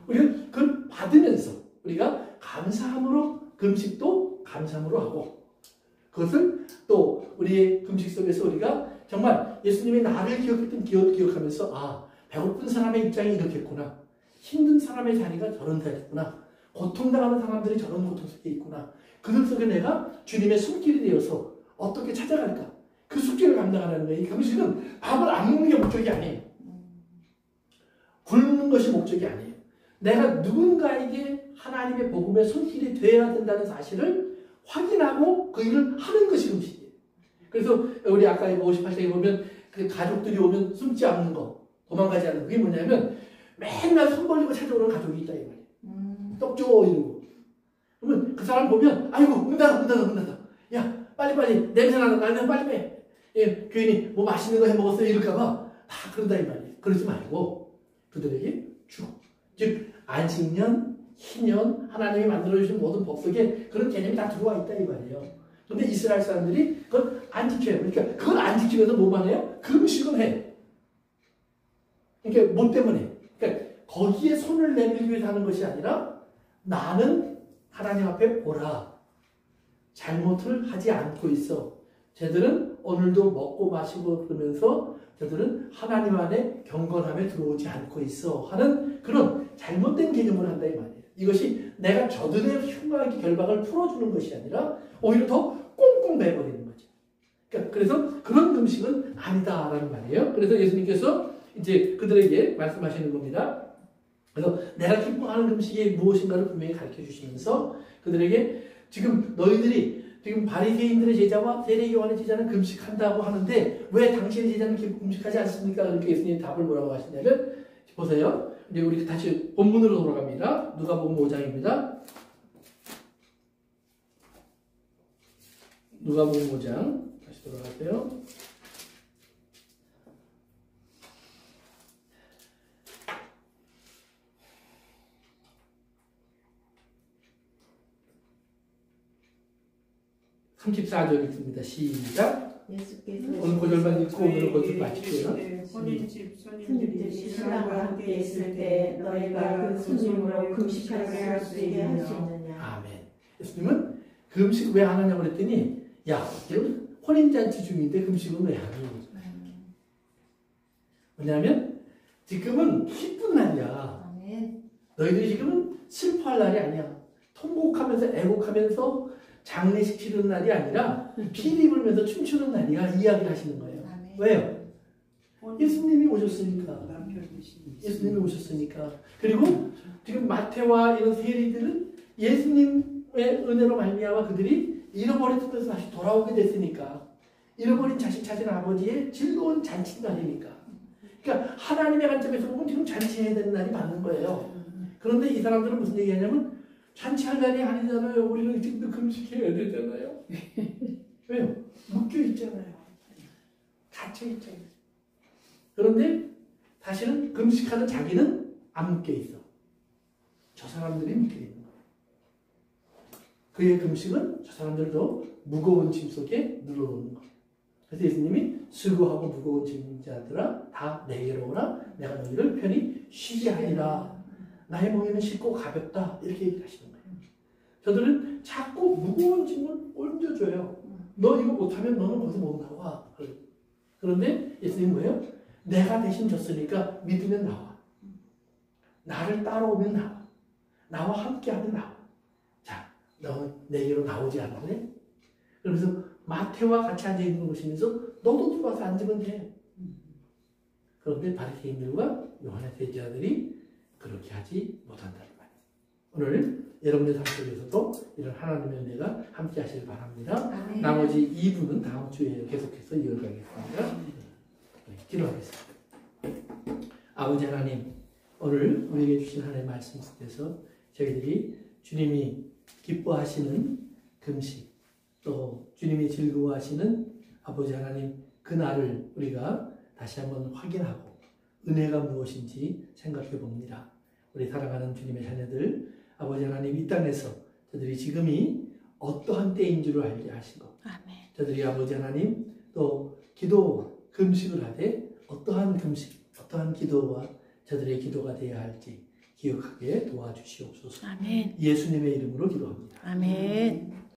우리가 그걸 받으면서 우리가 감사함으로 금식도 감사함으로 하고 그것을 또 우리의 금식 속에서 우리가 정말 예수님이 나를 기억했던 기억하면서 배고픈 사람의 입장이 이렇겠구나. 힘든 사람의 자리가 저런 자리구나. 고통당하는 사람들이 저런 고통 속에 있구나. 그들 속에 내가 주님의 손길이 되어서 어떻게 찾아갈까? 그 숙제를 감당하는 거예요. 이 금식은 밥을 안 먹는 게 목적이 아니에요. 굶는 것이 목적이 아니에요. 내가 누군가에게 하나님의 복음의 손길이 되어야 된다는 사실을 확인하고 그 일을 하는 것이 금식이에요. 그래서 우리 아까 58장에 보면 그 가족들이 오면 숨지 않는 거, 도망가지 않는 그게 뭐냐면 맨날 손 벌리고 찾아오는 가족이 있다 이 말이에요. 떡 줘 이러고. 그러면 그 사람 보면 아이고 문 닫아. 야 빨리 냄새 나는 거 빨리 빼. 예, 괜히 뭐 맛있는 거 해 먹었어 이럴까봐 다 그런다 이 말이에요. 그러지 말고 그들에게 주. 즉 안식년, 희년 하나님이 만들어주신 모든 법 속에 그런 개념이 다 들어와 있다 이 말이에요. 그런데 이스라엘 사람들이 그걸 안 지켜요. 그러니까 그걸 안 지키면서 뭐만 해요? 금식을 해. 그러니까 뭐 때문에? 그러니까 거기에 손을 내밀기 위해서 하는 것이 아니라 나는 하나님 앞에 보라. 잘못을 하지 않고 있어. 쟤들은 오늘도 먹고 마시고 그러면서 저들은 하나님 안에 경건함에 들어오지 않고 있어 하는 그런 잘못된 개념을 한다 이 말이에요. 이것이 내가 저들의 흉악의 결박을 풀어주는 것이 아니라 오히려 더 꽁꽁 매버리는 거죠. 그러니까 그래서 그런 금식은 아니다라는 말이에요. 그래서 예수님께서 이제 그들에게 말씀하시는 겁니다. 그래서 내가 기뻐하는 금식이 무엇인가를 분명히 가르쳐 주시면서 그들에게 지금 너희들이 지금 바리새인들의 제자와 세례요한의 제자는 금식한다고 하는데 왜 당신의 제자는 금식하지 않습니까? 이렇게 예수님이 답을 뭐라고 하시냐면 보세요. 이제 우리 다시 본문으로 돌아갑니다. 누가복음 5장입니다. 누가복음 5장 다시 돌아가세요. (34절) 읽습니다. 시작. 예수께서 오늘 구절만 읽고 오늘 거기서 마칠게요. 혼인집 손님들이 손님들이 신랑과 함께 있을 때 너희가 그 손님으로 금식하게 할 수 있게 하시느냐. 아멘. 예수님은 금식 왜 안 하냐고 그랬더니 야, 혼인잔치 중인데 금식은 왜 하니? 왜냐하면 지금은 기쁜 날이야. 너희들이 지금은 슬퍼할 날이 아니야. 통곡하면서 애곡하면서 장례식 치르는 날이 아니라 피리 불면서 춤추는 날이야. 이야기를 하시는 거예요. 왜요? 예수님이 오셨으니까. 남편 되신 예수님이 오셨으니까. 그리고 지금 마태와 이런 세리들은 예수님의 은혜로 말미암아 그들이 잃어버린 뜻에서 다시 돌아오게 됐으니까. 잃어버린 자식 찾은 아버지의 즐거운 잔치 날이니까. 그러니까 하나님의 관점에서 보면 지금 잔치해야 되는 날이 맞는 거예요. 그런데 이 사람들은 무슨 얘기하냐면 잔치할 날이 아니잖아요. 우리는 지금도 금식해야 되잖아요. 왜요? 묶여 있잖아요. 갇혀 있잖아요. 그런데 사실은 금식하는 자기는 안 묶여 있어. 저 사람들이 묶여 있는 거예요. 그의 금식은 저 사람들도 무거운 짐 속에 눌러놓는 거예요. 그래서 예수님이 수고하고 무거운 짐 자들아 다 내게로 오라. 내가 너희를 편히 쉬게 하리라. 나의 멍에는 쉽고 가볍다. 이렇게 얘기하시는 거예요. 저들은 자꾸 무거운 짐을 옮겨줘요. 너 이거 못하면 너는 거기서 못 나와. 그런데 예수님은 뭐예요? 내가 대신 졌으니까 믿으면 나와. 나를 따라오면 나와. 나와 함께하면 나와. 자, 너 내게로 나오지 않을래? 그러면서 마태와 같이 앉아있는 걸 보시면서 너도 들어와서 앉으면 돼. 그런데 바리새인들과 요한의 제자들이 그렇게 하지 못한다는 말이에요. 오늘 여러분의 삶 속에서도 이런 하나님의 은혜가 함께 하시길 바랍니다. 나머지 2부는 다음 주에 계속해서 이어가겠습니다. 네, 기도하겠습니다. 아버지 하나님, 오늘 우리에게 주신 하나님의 말씀 속에서 저희들이 주님이 기뻐하시는 금식, 또 주님이 즐거워하시는 아버지 하나님 그날을 우리가 다시 한번 확인하고 은혜가 무엇인지 생각해 봅니다. 우리 사랑하는 주님의 자녀들, 아버지 하나님 이 땅에서 저들이 지금이 어떠한 때인 줄 알게 하시고 저들이 아버지 하나님 또 기도 금식을 하되 어떠한 금식, 어떠한 기도와 저들의 기도가 되어야 할지 기억하게 도와주시옵소서. 아멘. 예수님의 이름으로 기도합니다. 아멘.